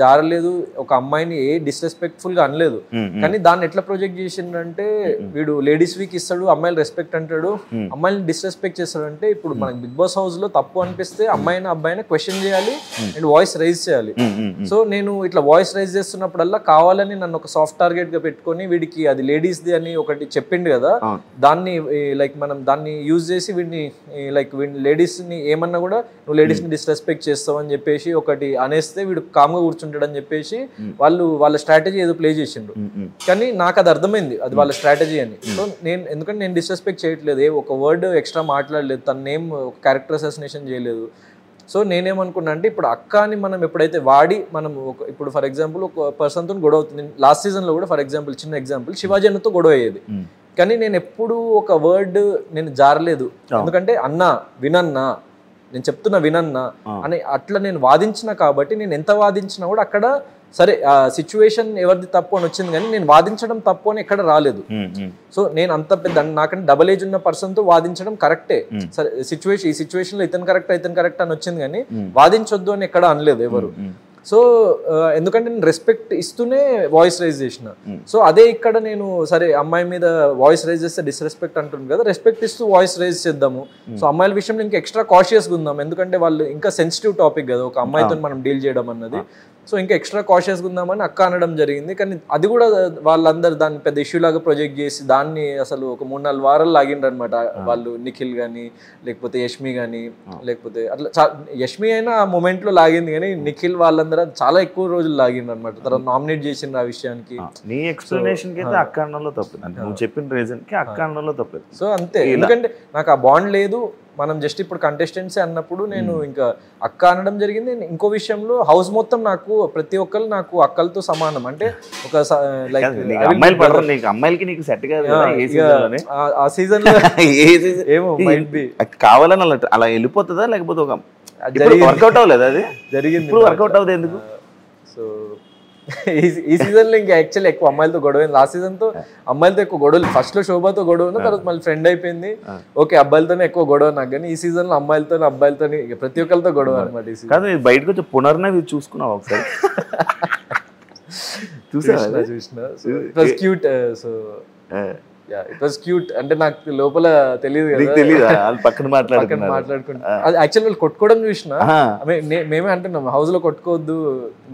జారలేదు, ఒక అమ్మాయిని ఏ డిస్రెస్పెక్ట్ఫుల్గా అనలేదు. కానీ దాన్ని ఎట్లా ప్రొజెక్ట్ చేసిండంటే, వీడు లేడీస్ వీక్ ఇస్తాడు, అమ్మాయిలు రెస్పెక్ట్ అంటాడు, అమ్మాయిని డిస్రెస్పెక్ట్ చేస్తాడంటే, ఇప్పుడు మనకి బిగ్ బాస్ హౌస్ లో తప్పు అనిపిస్తే అమ్మాయిని అబ్బాయిని క్వశ్చన్ చేయాలి అండ్ వాయిస్ రైజ్ చేయాలి. సో నేను ఇట్లా వాయిస్ రైజ్ చేస్తున్నప్పుడల్లా కావాలని నన్ను ఒక సాఫ్ట్ టార్గెట్ గా పెట్టుకొని, వీడికి అది లేడీస్ది అని ఒకటి చెప్పిండు కదా, దాన్ని లైక్ మనం దాన్ని యూజ్ చేసి వీడిని లైక్ వీడిని లేడీస్ ని ఏమన్నా కూడా నువ్వు లేడీస్ ని డిస్రెస్పెక్ట్ చేస్తావు అని చెప్పేసి ఒకటి అనేస్తే వీడు కామ్గా కూర్చుంటాడు అని చెప్పేసి వాళ్ళ స్ట్రాటజీ ఏదో ప్లే చేసిండ్రు. కానీ నాకు అది అర్థమైంది అది వాళ్ళ స్ట్రాటజీ అని. సో ఎందుకంటే నేను డిస్రెస్పెక్ట్ చేయట్లేదు, ఒక వర్డ్ ఎక్స్ట్రా మాట్లాడలేదు, తన నేమ్ క్యారెక్టర్ అసాసినేషన్ చేయలేదు. సో నేనేమనుకున్నా అంటే, ఇప్పుడు అక్కని మనం ఎప్పుడైతే వాడి మనం ఇప్పుడు ఫర్ ఎగ్జాంపుల్ ఒక పర్సన్తో గొడవ అవుతుంది, లాస్ట్ సీజన్లో కూడా ఫర్ ఎగ్జాంపుల్ చిన్న ఎగ్జాంపుల్ శివాజీ అన్నతో గొడవ అయ్యేది, కానీ నేను ఎప్పుడు ఒక వర్డ్ నేను జారలేదు. ఎందుకంటే అన్నా వినన్నా, నేను చెప్తున్నా వినన్నా అని అట్లా నేను వాదించిన కాబట్టి, నేను ఎంత వాదించినా కూడా అక్కడ సరే సిచ్యువేషన్ ఎవరిది తప్పు అని వచ్చింది, కానీ నేను వాదించడం తప్పు అని ఎక్కడ రాలేదు. సో నేను అంత పెద్ద నాకంటే డబల్ ఏజ్ ఉన్న పర్సన్తో వాదించడం కరెక్టే, సరే ఈ సిచ్యువేషన్ లో ఇతను కరెక్ట్ అని వచ్చింది, కానీ వాదించొద్దు అని ఎక్కడ అనలేదు ఎవరు. సో ఎందుకంటే నేను రెస్పెక్ట్ ఇస్తూనే వాయిస్ రైజ్ చేసిన. సో అదే ఇక్కడ నేను సరే అమ్మాయి మీద వాయిస్ రైజ్ చేస్తే డిస్రెస్పెక్ట్ అంటుంది కదా, రెస్పెక్ట్ ఇస్తూ వాయిస్ రైజ్ చేద్దాము. సో అమ్మాయిల విషయంలో ఇంకా ఎక్స్ట్రా కాషియస్గా ఉందాం, ఎందుకంటే వాళ్ళు ఇంకా సెన్సిటివ్ టాపిక్ కదా ఒక అమ్మాయితో మనం డీల్ చేయడం అన్నది. సో ఇంకా ఎక్స్ట్రా కాషియస్గా ఉందామని అక్క అనడం జరిగింది. కానీ అది కూడా వాళ్ళందరూ దాన్ని పెద్ద ఇష్యూ లాగా ప్రొజెక్ట్ చేసి దాన్ని అసలు ఒక 3-4 వారాలు లాగిండ్రు అనమాట వాళ్ళు, నిఖిల్ కానీ లేకపోతే యష్మి కానీ, లేకపోతే అట్లా యష్మి అయినా ఆ మూమెంట్లో లాగింది, కానీ నిఖిల్ వాళ్ళందరూ చాలా ఎక్కువ రోజులు లాగిండ్రు అనమాట. తర్వాత నామినేట్ చేసిండ్రు ఆ విషయానికి. నీ ఎక్స్ప్లెనేషన్ కి అయితే అక్క అనడంలో తప్పు, నువ్వు చెప్పిన రీజన్ కి అక్క అనడంలో తప్పు. సో అంతే, ఎందుకంటే నాకు ఆ బాండ్ లేదు, మనం జస్ట్ ఇప్పుడు కంటెస్టెంట్సే అన్నప్పుడు నేను ఇంకా అక్క అనడం జరిగింది. ఇంకో విషయంలో హౌస్ మొత్తం నాకు ప్రతి ఒక్కరు నాకు అక్కలతో సమానం, అంటే ఒక లైక్ అమ్మాయిలకి నీకు సెట్ కాదు ఆ సీజన్ లో ఏమో మైట్ బి కావాలని అలా వెళ్ళిపోతుందా, లేకపోతే ఒక వర్కౌట్ అవ్వలేదు, అది జరిగింది వర్కౌట్ అవ్వదు ఎందుకు? సో ఈ సీజన్ లో ఇంకా యాక్చువల్లీ ఎక్కువ అమ్మాయిలతో గొడవ అయింది. లాస్ట్ సీజన్ తో అమ్మాయిలతో ఎక్కువ గొడవలు, ఫస్ట్ లో శోభతో గొడవ ఉంది, తర్వాత మళ్ళీ ఫ్రెండ్ అయిపోయింది, ఓకే అబ్బాయిలతోనే ఎక్కువ గొడవ నాకు. కానీ ఈ సీజన్ లో అబ్బాయిలతో ప్రతి ఒక్కరితో గొడవ అనమాట. కాదు బయటకు వచ్చి పునర్నవి చూసుకున్నావు ఒకసారి? చూసిన cute. So it was cute, అంటే నాకు లోపల తెలియదు కదా, పక్కన మాట్లాడుకుంటా. అది యాక్చువల్ వాళ్ళు కొట్టుకోవడం చూసిన, మేమే అంటున్నాం హౌస్ లో కొట్టుకోవద్దు,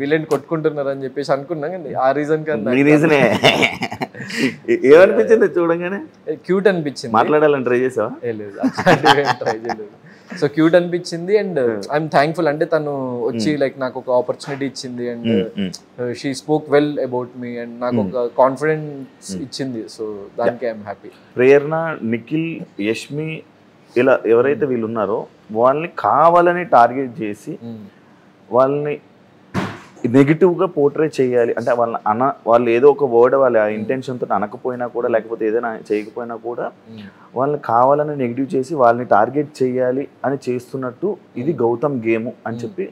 వీళ్ళేంటి కొట్టుకుంటున్నారు అని చెప్పేసి అనుకున్నాం. కానీ ఆ రీజన్ రీజనే ఏమనిపించింది చూడంగానే? క్యూట్ అనిపించింది. మాట్లాడాలని ట్రై చేసావా? లేదు, ట్రై చేయలేదు. సో క్యూట్ అనిపించింది అండ్ ఐఎమ్ థ్యాంక్ఫుల్, అంటే తను వచ్చి లైక్ నాకు ఒక ఆపర్చునిటీ ఇచ్చింది and she spoke well about me and నాకు ఒక కాన్ఫిడెన్స్ ఇచ్చింది. సో దానికి ఐఎమ్ హ్యాపీ. ప్రేరణ, నిఖిల్, యష్మి ఇలా ఎవరైతే వీళ్ళు ఉన్నారో వాళ్ళని కావాలని టార్గెట్ చేసి వాళ్ళని నెగిటివ్గా పోర్ట్రే చేయాలి అంటే, వాళ్ళు ఏదో ఒక వర్డ్ వాళ్ళ ఇంటెన్షన్తో అనకపోయినా కూడా, లేకపోతే ఏదైనా చేయకపోయినా కూడా వాళ్ళని కావాలని నెగిటివ్ చేసి వాళ్ళని టార్గెట్ చేయాలి అని చేస్తున్నట్టు ఇది గౌతమ్ గేమ్ అని చెప్పి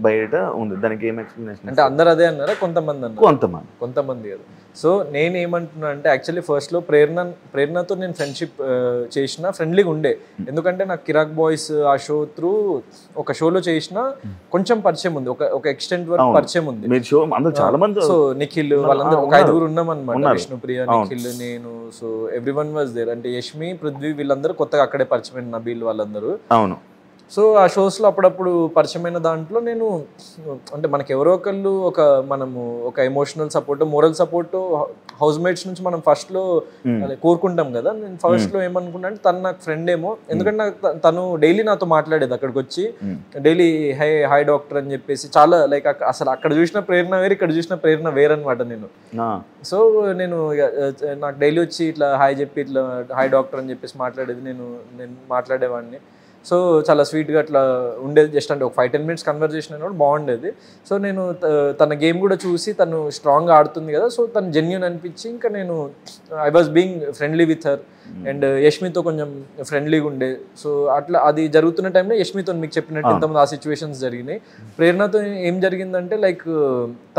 బయట ఉంది. దానికి ఏం ఎక్స్ప్లెనేషన్? అంటే అందరు అదే అన్నారా? కొంతమంది అన్నారు. కొంతమంది కదా. సో నేను ఏమంటున్నా అంటే, యాక్చువల్లీ ఫస్ట్లో ప్రేరణతో నేను ఫ్రెండ్షిప్ చేసిన, ఫ్రెండ్లీగా ఉండే. ఎందుకంటే నాకు కిరాక్ బాయ్స్ ఆ షో త్రూ ఒక షోలో చేసిన కొంచెం పరిచయం ఉంది, ఒక ఎక్స్టెంట్ వరకు పరిచయం ఉంది. సో నిఖిల్ వాళ్ళందరూ ఒక 5 ఉన్నాం అనమాట, విష్ణుప్రియ, నిఖిల్, నేను. So everyone was there. అంటే యష్మి, పృథ్వీ వీళ్ళందరూ కొత్తగా అక్కడే పరిచయం, నబీల్ వాళ్ళందరూ. అవును. సో ఆ షోస్లో అప్పుడప్పుడు పరిచయమైన దాంట్లో నేను అంటే మనకి ఎవరో ఒకళ్ళు మనము ఒక emotional support, moral support house mates నుంచి మనం ఫస్ట్లో కోరుకుంటాం కదా. నేను ఫస్ట్లో ఏమనుకున్నా అంటే తను నాకు ఫ్రెండ్ ఏమో, ఎందుకంటే నాకు తను డైలీ నాతో మాట్లాడేది, అక్కడికి వచ్చి డైలీ హాయ్ డాక్టర్ అని చెప్పేసి చాలా లైక్ అసలు అక్కడ చూసిన ప్రేరణ వేరు, ఇక్కడ చూసిన ప్రేరణ వేరనమాట నేను. సో నేను నాకు డైలీ వచ్చి ఇట్లా హాయ్ చెప్పి ఇట్లా హాయ్ డాక్టర్ అని చెప్పేసి మాట్లాడేది, నేను మాట్లాడేవాడిని. సో చాలా స్వీట్గా అట్లా ఉండేది, జస్ట్ అంటే ఒక 5-10 minutes కన్వర్జేషన్ అయినా కూడా బాగుండేది. సో నేను తన గేమ్ కూడా చూసి తను స్ట్రాంగ్గా ఆడుతుంది కదా, సో తను జెన్యూన్ అనిపించి ఇంకా నేను I was being friendly with her. And యష్మితో కొంచెం ఫ్రెండ్లీగా ఉండే. సో అట్లా అది జరుగుతున్న టైంలో యష్మితో మీకు చెప్పినట్టు ఇంతమంది ఆ సిచ్యువేషన్స్ జరిగినాయి. ప్రేరణతో ఏం జరిగిందంటే లైక్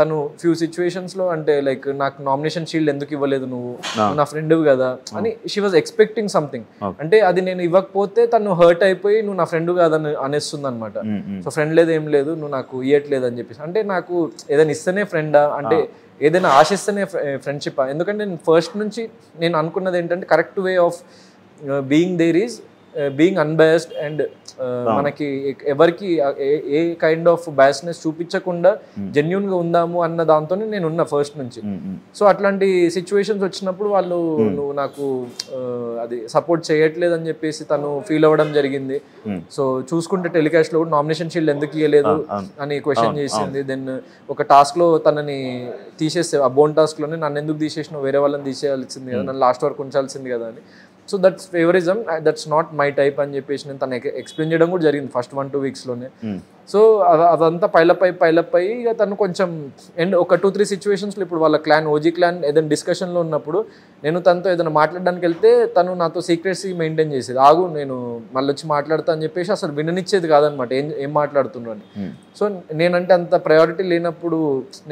తను ఫ్యూ సిచ్యువేషన్స్లో అంటే లైక్ నాకు నామినేషన్ షీల్డ్ ఎందుకు ఇవ్వలేదు నువ్వు నా ఫ్రెండ్ కదా అని షీ వాజ్ ఎక్స్పెక్టింగ్ సంథింగ్. అంటే అది నేను ఇవ్వకపోతే తను హర్ట్ అయిపోయి నువ్వు నా ఫ్రెండ్ కాదని అనేస్తుంది అనమాట. సో ఫ్రెండ్ లేదు ఏం లేదు నువ్వు నాకు ఇవ్వట్లేదు అని చెప్పేసి. అంటే నాకు ఏదైనా ఇస్తేనే ఫ్రెండా, అంటే ఏదైనా ఆశిస్తేనే ఫ్రెండ్షిప్. ఎందుకంటే నేను ఫస్ట్ నుంచి నేను అనుకున్నది ఏంటంటే correct way of being there is being unbiased and మనకి ఎవరికి ఏ కైండ్ ఆఫ్ బయాస్నెస్ చూపించకుండా జెన్యున్గా ఉందాము అన్న దాంతోనే నేను ఉన్నా ఫస్ట్ నుంచి. సో అట్లాంటి సిచ్యువేషన్స్ వచ్చినప్పుడు వాళ్ళు నువ్వు నాకు అది సపోర్ట్ చేయట్లేదు అని చెప్పేసి తను ఫీల్ అవ్వడం జరిగింది. సో చూసుకుంటే టెలికాస్ట్లో కూడా నామినేషన్ షీల్డ్ ఎందుకు ఇవ్వలేదు అని క్వశ్చన్ చేసింది. దెన్ ఒక టాస్క్లో తనని తీసేస్తే ఆ బోన్ టాస్క్లోనే నన్ను ఎందుకు తీసేసినా వేరే వాళ్ళని తీసేయాల్సింది కదా, నన్ను లాస్ట్ వరకు ఉంచాల్సింది కదా అని. So that's favouritism, that's not my type అని చెప్పేసి నేను తను ఎక్స్ప్లెయిన్ చేయడం కూడా జరిగింది ఫస్ట్ 1-2 వీక్స్లోనే. సో అదంతా పైలప్ అయ్యి ఇక తను కొంచెం అండ్ ఒక 2-3 సిచ్యువేషన్స్లో ఇప్పుడు వాళ్ళ క్లాన్ ఓజీ క్లాన్ ఏదైనా డిస్కషన్లో ఉన్నప్పుడు నేను తనతో ఏదైనా మాట్లాడడానికి వెళ్తే తను నాతో సీక్రెట్సీ మెయింటైన్ చేసేది. ఆగు నేను మళ్ళీ వచ్చి మాట్లాడతా అని చెప్పేసి అసలు విననిచ్చేది కాదనమాట ఏం మాట్లాడుతున్నాను. సో నేనంటే అంత ప్రయారిటీ లేనప్పుడు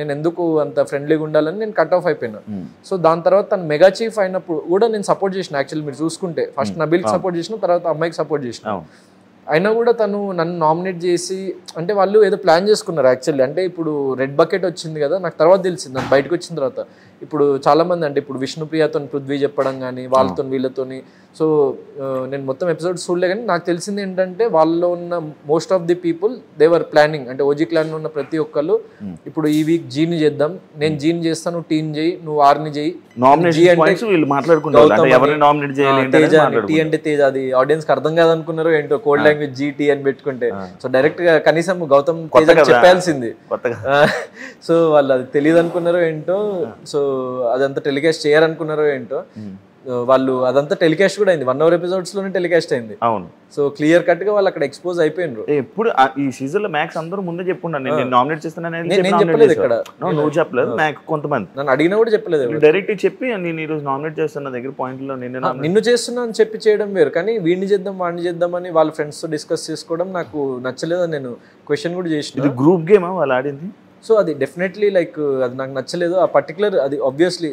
నేను ఎందుకు అంత ఫ్రెండ్లీగా ఉండాలని నేను కట్ ఆఫ్ అయిపోయినా. సో దాని తర్వాత తను మెగా చీఫ్ అయినప్పుడు కూడా నేను సపోర్ట్ చేసిన. యాక్చువల్లీ మీరు చూసుకుంటే ఫస్ట్ నబీల్కి సపోర్ట్ చేసిన, తర్వాత అమ్మాయికి సపోర్ట్ చేసిన. అయినా కూడా తను నన్ను నామినేట్ చేసి అంటే వాళ్ళు ఏదో ప్లాన్ చేసుకున్నారు యాక్చువల్లీ. అంటే ఇప్పుడు రెడ్ బకెట్ వచ్చింది కదా, నాకు తర్వాత తెలిసింది నన్ను బయటకు వచ్చిన తర్వాత. ఇప్పుడు చాలామంది అంటే ఇప్పుడు విష్ణుప్రియతో పృథ్వీ చెప్పడం కానీ వాళ్ళతో వీళ్ళతోని. సో నేను మొత్తం ఎపిసోడ్స్ చూడలే కానీ నాకు తెలిసింది ఏంటంటే వాళ్ళలో ఉన్న most of the people they were planning. అంటే ఓజీ క్లాన్లో ఉన్న ప్రతి ఒక్కళ్ళు ఇప్పుడు ఈ వీక్ జీని చేద్దాం, నేను జీని చేస్తాను, టీని చేయి, నువ్వు ఆర్ని చేయి, టీ అంటే తేజ. అది ఆడియన్స్ కి అర్థం కాదనుకున్నారో ఏంటో కోడ్ లాంగ్వేజ్ జీటీ అని పెట్టుకుంటే. సో డైరెక్ట్ గా కనీసం గౌతమ్ తేజ చెప్పాల్సింది. సో వాళ్ళు అది తెలియదు అనుకున్నారో ఏంటో, సో అదంతా టెలికాస్ట్ చేయాలనుకున్నారో ఏంటో. వాళ్ళు అదంతా టెలికాస్ట్ కూడా అయింది, 1 hour ఎపిసోడ్స్ లోనే టెలికాస్ట్ అయింది. అవును. సో క్లియర్ కట్ గా వాళ్ళు అక్కడ ఎక్స్పోజ్ అయిపోయినారు. ఎప్పుడు ఈ సీజన్ లో మ్యాక్స్ అందరూ ముందే చెప్పుకున్నాను నేను నామినేట్ చేస్తానని. నేను చెప్పలేదు ఇక్కడ, నువ్వు చెప్పలేదు, నాకు కొంతమంది నన్ను అడిగినా కూడా చెప్పలేదు. డైరెక్ట్ చెప్పి నేను ఈ రోజు నామినేట్ చేస్తున్న దగ్గర పాయింట్ లో నిన్ను చేస్తున్నా అని చెప్పి చేయడం వేరు, కానీ వీడిని చేద్దాం వాడిని చేద్దాం అని వాళ్ళ ఫ్రెండ్స్ తో డిస్కస్ చేసుకోవడం నాకు నచ్చలేదు. నేను క్వశ్చన్ కూడా చేసిన. గ్రూప్ గేమ్ వాళ్ళు ఆడింది. సో అది డెఫినెట్లీ లైక్ అది నాకు నచ్చలేదు. ఆ పర్టికులర్ అది ఆబ్వియస్లీ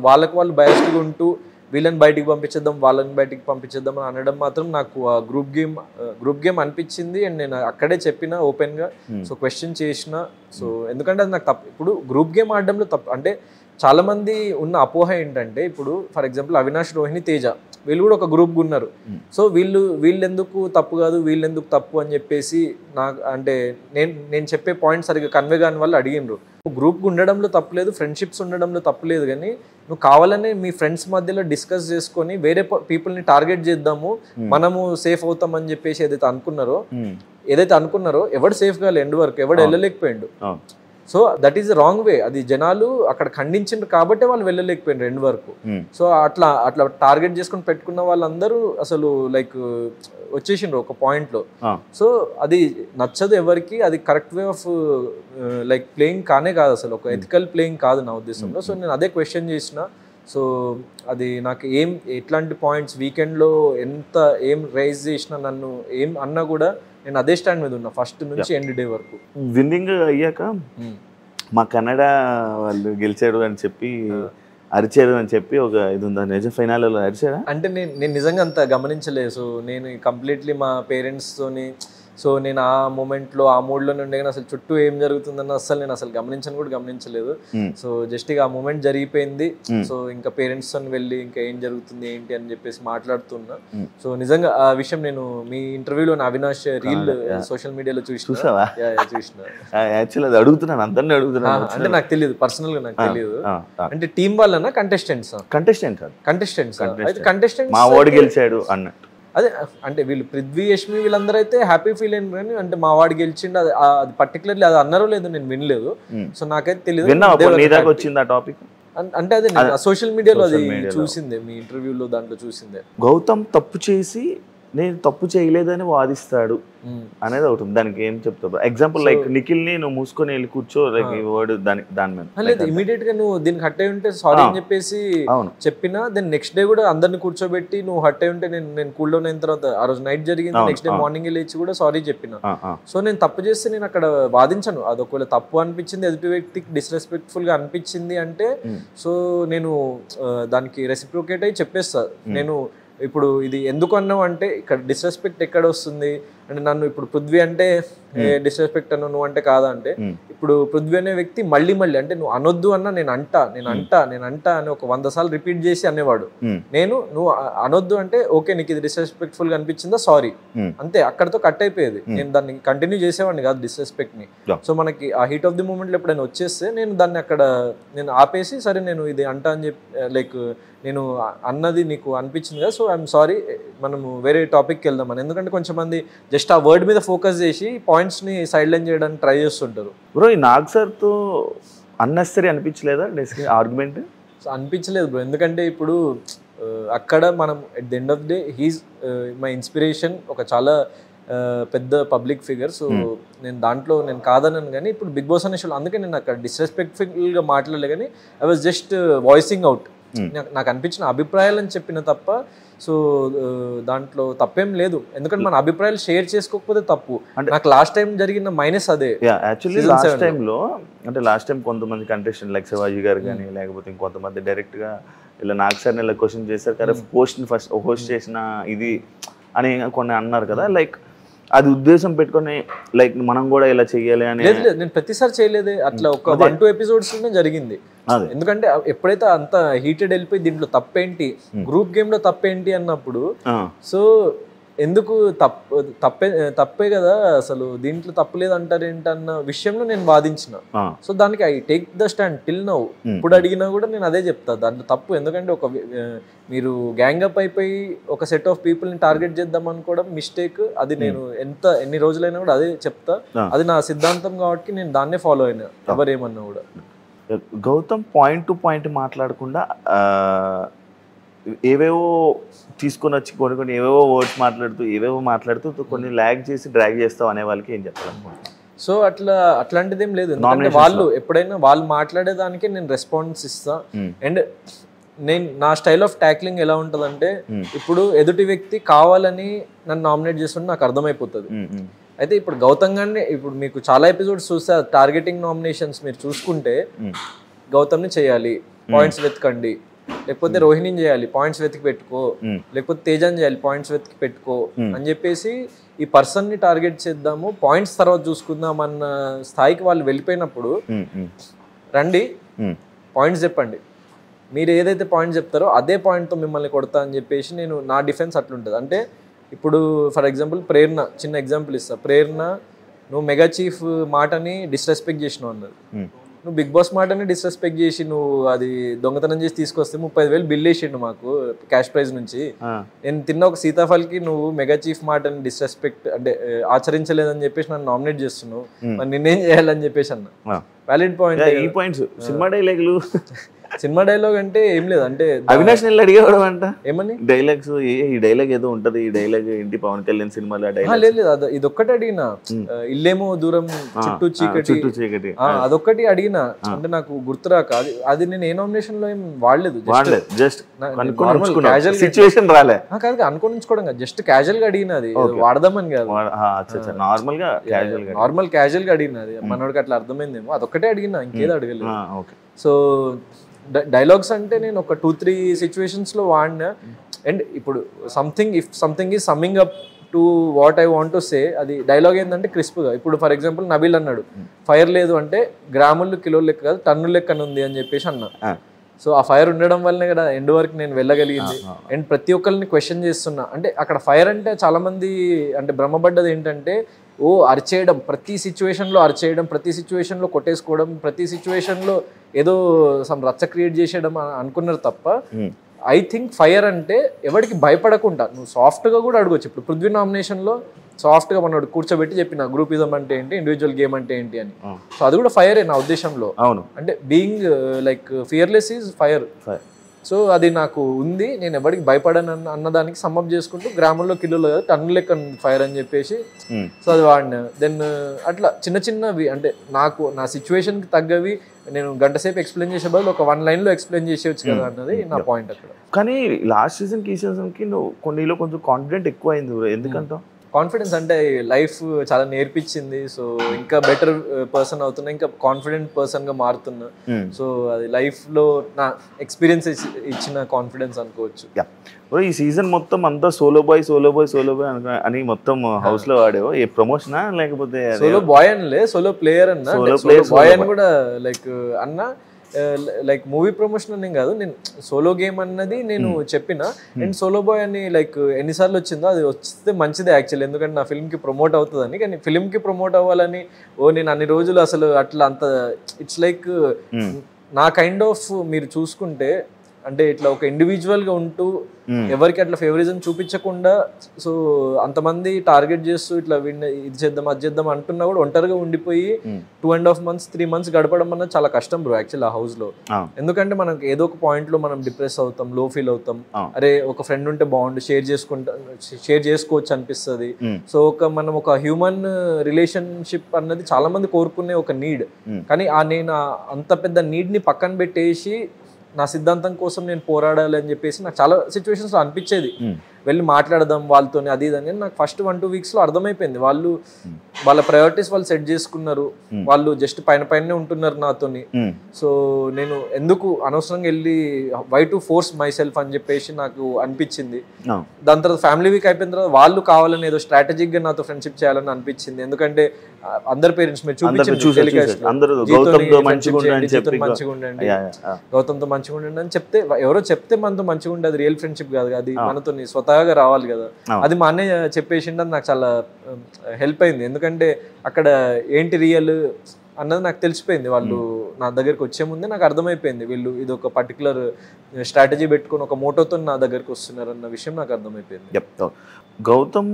వాళ్ళకు వాళ్ళు బయాస్డ్గా ఉంటూ వీళ్ళని బయటికి పంపించేద్దాం వాళ్ళని బయటికి పంపించేద్దాం అని అనడం మాత్రం నాకు ఆ గ్రూప్ గేమ్ అనిపించింది. అండ్ నేను అక్కడే చెప్పిన ఓపెన్గా. సో క్వశ్చన్ చేసిన. సో ఎందుకంటే అది నాకు తప్పు. ఇప్పుడు గ్రూప్ గేమ్ ఆడడంలో తప్పు అంటే చాలామంది ఉన్న అపోహ ఏంటంటే ఇప్పుడు ఫర్ ఎగ్జాంపుల్ అవినాష్, రోహిణి, తేజ వీళ్ళు కూడా ఒక గ్రూప్గా ఉన్నారు. సో వీళ్ళెందుకు తప్పు కాదు వీళ్ళెందుకు తప్పు అని చెప్పేసి నాకు అంటే నేను చెప్పే పాయింట్ సరిగ్గా కన్వే కాని వాళ్ళు అడిగినరు. గ్రూప్గా ఉండడంలో తప్పులేదు, ఫ్రెండ్షిప్స్ ఉండడంలో తప్పులేదు, కానీ నువ్వు కావాలనే మీ ఫ్రెండ్స్ మధ్యలో డిస్కస్ చేసుకొని వేరే పీపుల్ని టార్గెట్ చేద్దాము మనము సేఫ్ అవుతామని చెప్పేసి ఏదైతే అనుకున్నారో ఎవడు సేఫ్ కాలే ఎండ్ వరకు, ఎవడు వెళ్ళలేకపోయిండు. So that is wrong way. అది జనాలు అక్కడ ఖండించారు కాబట్టి వాళ్ళు వెళ్ళలేకపోయినారు ఎండ్ వరకు. సో అట్లా టార్గెట్ చేసుకుని పెట్టుకున్న వాళ్ళందరూ అసలు లైక్ వచ్చేసిండ్రు ఒక పాయింట్లో. సో అది నచ్చదు ఎవరికి, అది correct way of like playing కానే కాదు, అసలు ఒక ఎథికల్ ప్లేయింగ్ కాదు నా ఉద్దేశంలో. సో నేను అదే క్వశ్చన్ చేసిన. సో అది నాకు ఎట్లాంటి పాయింట్స్ వీకెండ్లో ఏం రైజ్ చేసినా నన్ను ఏం అన్నా కూడా నేను అదే స్టాండ్ మీద ఉన్నా ఫస్ట్ నుంచి ఎండ్ డే వరకు. విన్నింగ్ అయ్యాక మా కన్నడ వాళ్ళు గెలిచాడు అని చెప్పి అరిచారు అని చెప్పి ఒక ఇది ఉందా, నిజ ఫైనల్లో అరిచారా? అంటే నేను నిజంగా అంత గమనించలేదు. సో నేను కంప్లీట్లీ మా పేరెంట్స్తోని సో నేను ఆ మూమెంట్లో ఆ మూడ్లోనే ఉండే కానీ అసలు చుట్టూ ఏం జరుగుతుందన్న నేను అసలు గమనించలేదు. సో జస్ట్ ఇక ఆ మూమెంట్ జరిగిపోయింది. సో ఇంకా పేరెంట్స్తో వెళ్ళి ఇంకా ఏం జరుగుతుంది ఏంటి అని చెప్పేసి మాట్లాడుతున్నా. సో నిజంగా ఆ విషయం నేను మీ ఇంటర్వ్యూలో అవినాష్ రీల్ సోషల్ మీడియాలో చూసిన. అంటే నాకు తెలియదు, పర్సనల్ గా నాకు తెలియదు. అంటే టీం వాళ్ళనా కంటెస్టెంట్స్ మా వాడు గెలిచాడు అన్నట్టు. అదే అంటే వీళ్ళు పృథ్వీ, యష్మి వీళ్ళందరూ అయితే హ్యాపీ ఫీల్ అయింది, కానీ అంటే మా వాడు గెలిచిండు అది పర్టికులర్లీ అది అన్నారో లేదో నేను వినలేదు. సో నాకైతే తెలియదు. అంటే అదే సోషల్ మీడియాలో అది చూసిందే, మీ ఇంటర్వ్యూలో దాంట్లో చూసిందే. గౌతమ్ తప్పు చేసి నేను తప్పు చేయలేదని వాదిస్తాడు అనేది ఒకటి ఉంది. దానికి ఏం చెప్తావు? ఎగ్జాంపుల్ లైక్ నిఖిల్ని నువ్వు మూసుకొని వెళ్ళి కూర్చో లైక్ ఈ వర్డ్ దాని మీద లేదు, ఇమీడియట్ గా నువ్వు దీనికి హట్ అయి ఉంటే సారీ అని చెప్పేసి చెప్పినా దెన్ నెక్స్ట్ డే కూడా అందరిని కూర్చోబెట్టి నువ్వు హట్ అయి ఉంటే నేను కూల్ డౌన్ అయిన తర్వాత ఆ రోజు నైట్ జరిగింది, నెక్స్ట్ డే మార్నింగ్ లేచి కూడా సారీ చెప్పిన. సో నేను తప్పు చేస్తే నేను అక్కడ వాదించను. అది ఒకవేళ తప్పు అనిపించింది, ఎదుటి వ్యక్తికి డిస్రెస్పెక్ట్ఫుల్ గా అనిపించింది అంటే సో నేను దానికి రెసిప్రోకేట్ అయ్యి చెప్పేస్తా. నేను ఇప్పుడు ఇది ఎందుకు అన్నావు అంటే ఇక్కడ డిస్రెస్పెక్ట్ ఎక్కడ వస్తుంది అంటే నన్ను ఇప్పుడు పృథ్వీ అంటే డిస్రెస్పెక్ట్ అన్నావు, నువ్వు అంటే కాదా అంటే ఇప్పుడు పృథ్వీ అనే వ్యక్తి మళ్ళీ అంటే నువ్వు అనొద్దు అన్నా నేను అంటా అని ఒక 100 సార్లు రిపీట్ చేసి అనేవాడు. నువ్వు అనొద్దు అంటే ఓకే నీకు ఇది డిస్రెస్పెక్ట్ఫుల్ గా అనిపించిందా సారీ అంతే, అక్కడతో కట్ అయిపోయేది. నేను దాన్ని కంటిన్యూ చేసేవాడిని కాదు డిస్రెస్పెక్ట్ ని. సో మనకి ఆ హీట్ ఆఫ్ ది మూమెంట్ లో ఎప్పుడైనా వచ్చేస్తే నేను దాన్ని అక్కడ నేను ఆపేసి సరే నేను ఇది అంటా అని చెప్పి లైక్ నేను అన్నది నీకు అనిపించింది కదా, సో ఐఎమ్ సారీ, మనము వేరే టాపిక్కి వెళ్దామని. ఎందుకంటే కొంచెం మంది జస్ట్ ఆ వర్డ్ మీద ఫోకస్ చేసి పాయింట్స్ ని సైడ్ లైన్ చేయడానికి ట్రై చేస్తుంటారు. బ్రో ఈ నాగ్ సార్తో అన్నెసరీ అనిపించలేదా ఆర్గ్యుమెంట్? అనిపించలేదు బ్రో, ఎందుకంటే ఇప్పుడు అక్కడ మనం at the end of day he's my inspiration, ఒక చాలా పెద్ద పబ్లిక్ ఫిగర్. సో నేను దాంట్లో నేను కాదనను, కానీ ఇప్పుడు బిగ్ బాస్ అనే షోలో అందుకే నేను అక్కడ డిస్రెస్పెక్ట్ఫుల్గా మాట్లాడలే, కానీ I was just voicing out నాకు అనిపించిన అభిప్రాయాలని చెప్పిన తప్ప. సో దాంట్లో తప్పేం లేదు, ఎందుకంటే మన అభిప్రాయాలు షేర్ చేసుకోకపోతే తప్పు. నాకు లాస్ట్ టైం జరిగిన మైనస్ అదే. యాక్చువల్లీ లాస్ట్ టైంలో అంటే లాస్ట్ టైం కొంతమంది కంటెస్టెంట్ లైక్ శివాజీ గారు కానీ లేకపోతే ఇంకొంతమంది డైరెక్ట్గా ఇలా నాగ్ సార్ని ఇలా క్వశ్చన్ చేశారు కదా, హోస్ట్ చేసిన ఇది అని కొన్ని అన్నారు కదా, లైక్ అది ఉద్దేశం పెట్టుకొని లైక్ మనం కూడా ఇలా చెయ్యాలి అని. లేదు నేను ప్రతిసారి చేయలేదే, అట్లా ఒక 1-2 ఎపిసోడ్స్ జరిగింది. ఎందుకంటే ఎప్పుడైతే అంత హీటెడ్ వెళ్ళిపోయి దీంట్లో తప్పేంటి, గ్రూప్ గేమ్ లో తప్పేంటి అన్నప్పుడు సో ఎందుకు తప్పే కదా అసలు దీంట్లో తప్పులేదు అంటారు ఏంటన్న విషయంలో నేను వాదించిన. సో దానికి I take the stand till now. ఇప్పుడు అడిగినా కూడా నేను అదే చెప్తా, దాంట్లో తప్పు. ఎందుకంటే ఒక మీరు గ్యాంగ్ అప్ అయిపోయి ఒక సెట్ ఆఫ్ పీపుల్ ని టార్గెట్ చేద్దాం అనుకోవడం మిస్టేక్. అది నేను ఎన్ని రోజులైనా కూడా అదే చెప్తా, అది నా సిద్ధాంతం కాబట్టి నేను దాన్నే ఫాలో అయినా ఎవరేమన్నా కూడా. గౌతమ్ పాయింట్ టు పాయింట్ మాట్లాడకుండా ఏవేవో తీసుకొని వచ్చి కొన్ని ఏవేవో వర్డ్స్ మాట్లాడుతూ కొన్ని ల్యాగ్ చేసి డ్రాగ్ చేస్తావు అనే వాళ్ళకి ఏం చెప్పాలనుకుంటున్నాను? సో అట్లాంటిది ఏం లేదు, ఎందుకంటే వాళ్ళు ఎప్పుడైనా వాళ్ళు మాట్లాడేదానికి నేను రెస్పాన్స్ ఇస్తా. అండ్ నేను నా స్టైల్ ఆఫ్ ట్యాక్లింగ్ ఎలా ఉంటుందంటే ఇప్పుడు ఎదుటి వ్యక్తి కావాలని నన్ను నామినేట్ చేస్తుంటే నాకు అర్థమైపోతుంది. అయితే ఇప్పుడు గౌతమ్ గారిని ఇప్పుడు మీకు చాలా ఎపిసోడ్స్ చూస్తే టార్గెటింగ్ నామినేషన్స్ మీరు చూసుకుంటే గౌతమ్ని చేయాలి పాయింట్స్ వెతకండి, లేకపోతే రోహిణిని చేయాలి పాయింట్స్ వెతికి పెట్టుకో, లేకపోతే తేజాన్ని చేయాలి పాయింట్స్ వెతికి పెట్టుకో అని చెప్పేసి ఈ పర్సన్ ని టార్గెట్ చేద్దాము పాయింట్స్ తర్వాత చూసుకుందాం అన్న స్థాయికి వాళ్ళు వెళ్ళిపోయినప్పుడు రండి పాయింట్స్ చెప్పండి, మీరు ఏదైతే పాయింట్ చెప్తారో అదే పాయింట్తో మిమ్మల్ని కొడతా అని చెప్పేసి నేను నా డిఫెన్స్ అట్లుంటుంది. అంటే ఇప్పుడు ఫర్ ఎగ్జాంపుల్ ప్రేరణ, చిన్న ఎగ్జాంపుల్ ఇస్తా. ప్రేరణ నువ్వు మెగా చీఫ్ మాటని డిస్రెస్పెక్ట్ చేసినావు అన్నది, నువ్వు బిగ్ బాస్ మాటని డిస్రెస్పెక్ట్ చేసి నువ్వు అది దొంగతనం చేసి తీసుకొస్తే 30,000 బిల్ వేసిండు మాకు క్యాష్ ప్రైజ్ నుంచి. నేను తిన్న ఒక సీతాఫల్కి నువ్వు మెగా చీఫ్ మాటని డిస్రెస్పెక్ట్ అంటే ఆచరించలేదని చెప్పేసి నన్ను నామినేట్ చేస్తున్నావు, మరి నిన్నేం చేయాలని చెప్పేసి అన్న వ్యాలిడ్ పాయింట్. ఈ పాయింట్స్ సినిమా డైలాగులు సినిమా డైలాగ్ అంటే ఏం లేదు, అంటే అవినాష్ నెల్లు అడిగేవాడు అంట ఏమని డైలాగ్స్, ఈ డైలాగ్ ఏదో ఉంటది, ఈ డైలాగ్ ఏంటి పవన్ కళ్యాణ్ సినిమాలో లేదు అది ఇది ఒక్కటి అడిగినా, ఇల్లేమో దూరం చుట్టూ చీకటి అదొక్కటి అడిగినా, అంటే నాకు గుర్తురాక అది నేను ఏ నామినేషన్ లో ఏం వాడలేదు, జస్ట్ సిచ్యువేషన్ రాలే కాదు అనుకోనించుకోవడం కాదు, జస్ట్ క్యాజువల్ గా అడిగినది వాడదామని కాదు, నార్మల్ క్యాజువల్ గా అడిగినది. మనోడికి అట్లా అర్థమైందేమో, అదొక్కటే అడిగినా, ఇంకేదో అడగలేదు. సో డైలాగ్స్ అంటే నేను ఒక 2-3 సిచ్యువేషన్స్లో వాడినా. అండ్ ఇప్పుడు if something is summing up to what I want to say, అది డైలాగ్ ఏంటంటే క్రిస్ప్గా. ఇప్పుడు ఫర్ ఎగ్జాంపుల్ నబీల్ అన్నాడు ఫైర్ లేదు అంటే గ్రాములు కిలోలు లెక్క కాదు టన్నుల లెక్కన ఉంది అని చెప్పేసి అన్నా. సో ఆ ఫైర్ ఉండడం వల్లనే కదా ఎండ్ వరకు నేను వెళ్ళగలిగింది. అండ్ ప్రతి ఒక్కరిని క్వశ్చన్ చేస్తున్నా. అంటే అక్కడ ఫైర్ అంటే చాలా మంది అంటే భ్రమపడ్డది ఏంటంటే అరిచేయడం, ప్రతి సిచ్యువేషన్లో అరిచేయడం, ప్రతి సిచ్యువేషన్లో కొట్టేసుకోవడం, ప్రతి సిచ్యువేషన్లో ఏదో సమ్ రచ్చ క్రియేట్ చేసేయడం అనుకున్నారు తప్ప ఐ థింక్ ఫైర్ అంటే ఎవరికి భయపడకుండా నువ్వు సాఫ్ట్గా కూడా అడగొచ్చు. ఇప్పుడు పృథ్వీ నామినేషన్లో సాఫ్ట్గా మనోడు కూర్చోబెట్టి చెప్పిన గ్రూపిజం అంటే ఏంటి, ఇండివిజువల్ గేమ్ అంటే ఏంటి అని. సో అది కూడా ఫైరే నా ఉద్దేశంలో. అవును, అంటే being like fearless is fire. So అది నాకు ఉంది, నేను ఎవరికి భయపడను అన్నదానికి సమ్మప్ చేసుకుంటూ గ్రామంలో కిలోలు కదా టన్ను లెక్క ఫైర్ అని చెప్పేసి సో అది వాడిన. దెన్ అట్లా చిన్న చిన్నవి అంటే నాకు నా సిచ్యువేషన్కి తగ్గవి నేను గంట సేపు ఎక్స్ప్లెయిన్ చేసే బదులు ఒక 1 లైన్లో ఎక్స్ప్లెయిన్ చేసేవచ్చు కదా అన్నది నా పాయింట్ అక్కడ. కానీ లాస్ట్ సీజన్కి ఈ సీజన్కి నువ్వు కొన్నిలో కొంచెం కాన్ఫిడెంట్ ఎక్కువ అయింది, ఎందుకంటావు? కాన్ఫిడెన్స్ అంటే లైఫ్ చాలా నేర్పించింది. సో ఇంకా బెటర్ పర్సన్ అవుతున్నా, ఇంకా కాన్ఫిడెంట్ పర్సన్గా మారుతున్నా. సో అది లైఫ్లో నా ఎక్స్పీరియన్స్ ఇచ్చిన కాన్ఫిడెన్స్ అనుకోవచ్చు. ఈ సీజన్ మొత్తం అంతా సోలో బాయ్ అని మొత్తం హౌస్ లో వాడేవో ఏ ప్రమోషనా లేకపోతే సోలో బాయ్ అనలే, సోలో ప్లేయర్ అన్న. బాయ్ అని కూడా లైక్ అన్న లైక్ మూవీ ప్రమోషన్ అని కాదు, నేను సోలో గేమ్ అన్నది నేను చెప్పిన. అండ్ సోలో బాయ్ అని లైక్ ఎన్నిసార్లు వచ్చిందో అది వస్తే మంచిదే యాక్చువల్లీ, ఎందుకంటే నా ఫిల్మ్కి ప్రమోట్ అవుతుందని. కానీ ఫిల్మ్కి ప్రమోట్ అవ్వాలని నేను అన్ని రోజులు అసలు అట్లా అంత ఇట్స్ లైక్ నా కైండ్ ఆఫ్ మీరు చూసుకుంటే అంటే ఇట్లా ఒక ఇండివిజువల్గా ఉంటూ ఎవరికి అట్లా ఫేవరిజం చూపించకుండా సో అంతమంది టార్గెట్ చేస్తూ ఇట్లా ఇది చేద్దాం అది చేద్దాం అంటున్నా కూడా ఒంటరిగా ఉండిపోయి 2.5 months 3 months గడపడం అన్నది చాలా కష్టం బ్రో యాక్చువల్లీ ఆ హౌస్ లో. ఎందుకంటే మనకి ఏదో ఒక పాయింట్ లో మనం డిప్రెస్ అవుతాం, లో ఫీల్ అవుతాం, అరే ఒక ఫ్రెండ్ ఉంటే బాగుండు, షేర్ చేసుకోవచ్చు అనిపిస్తుంది. సో మనం ఒక హ్యూమన్ రిలేషన్షిప్ అన్నది చాలా మంది కోరుకునే ఒక నీడ్. కానీ నేను అంత పెద్ద నీడ్ ని పక్కన పెట్టేసి నా సిద్ధాంతం కోసం నేను పోరాడాలి అని చెప్పేసి నాకు చాలా సిచ్యువేషన్స్లో అనిపించేది. వెళ్ళి మాట్లాడదాం వాళ్ళతో అది ఇది అని. నాకు ఫస్ట్ 1-2 weeksలో అర్థమైపోయింది వాళ్ళు వాళ్ళ ప్రయారిటీస్ వాళ్ళు సెట్ చేసుకున్నారు, వాళ్ళు జస్ట్ పైన ఉంటున్నారు నాతోని. సో నేను ఎందుకు అనవసరంగా వెళ్ళి why to force myself అని చెప్పేసి నాకు అనిపించింది. దాని తర్వాత ఫ్యామిలీ వీక్ అయిపోయిన తర్వాత వాళ్ళు కావాలని ఏదో స్ట్రాటజిక్గా నాతో ఫ్రెండ్షిప్ చేయాలని అనిపించింది. ఎందుకంటే అందరి పేరెంట్స్ మీరు గౌతమ్తో మంచిగా ఉండండి అని చెప్తే ఎవరో చెప్తే మనతో మంచిగా ఉండే, అది రియల్ ఫ్రెండ్షిప్ కాదు, అది మనతో స్వతహాగా రావాలి కదా. అది మా అన్నయ్య చెప్పేసిండు, అది నాకు చాలా హెల్ప్ అయింది. ఎందుకంటే అక్కడ ఏంటి రియల్ అన్నది నాకు తెలిసిపోయింది. వాళ్ళు నా దగ్గరికి వచ్చే ముందే నాకు అర్థమైపోయింది వీళ్ళు ఇది ఒక పర్టికులర్ స్ట్రాటజీ పెట్టుకుని ఒక మోటోతో నా దగ్గరికి వస్తున్నారు అన్న విషయం నాకు అర్థమైపోయింది. గౌతమ్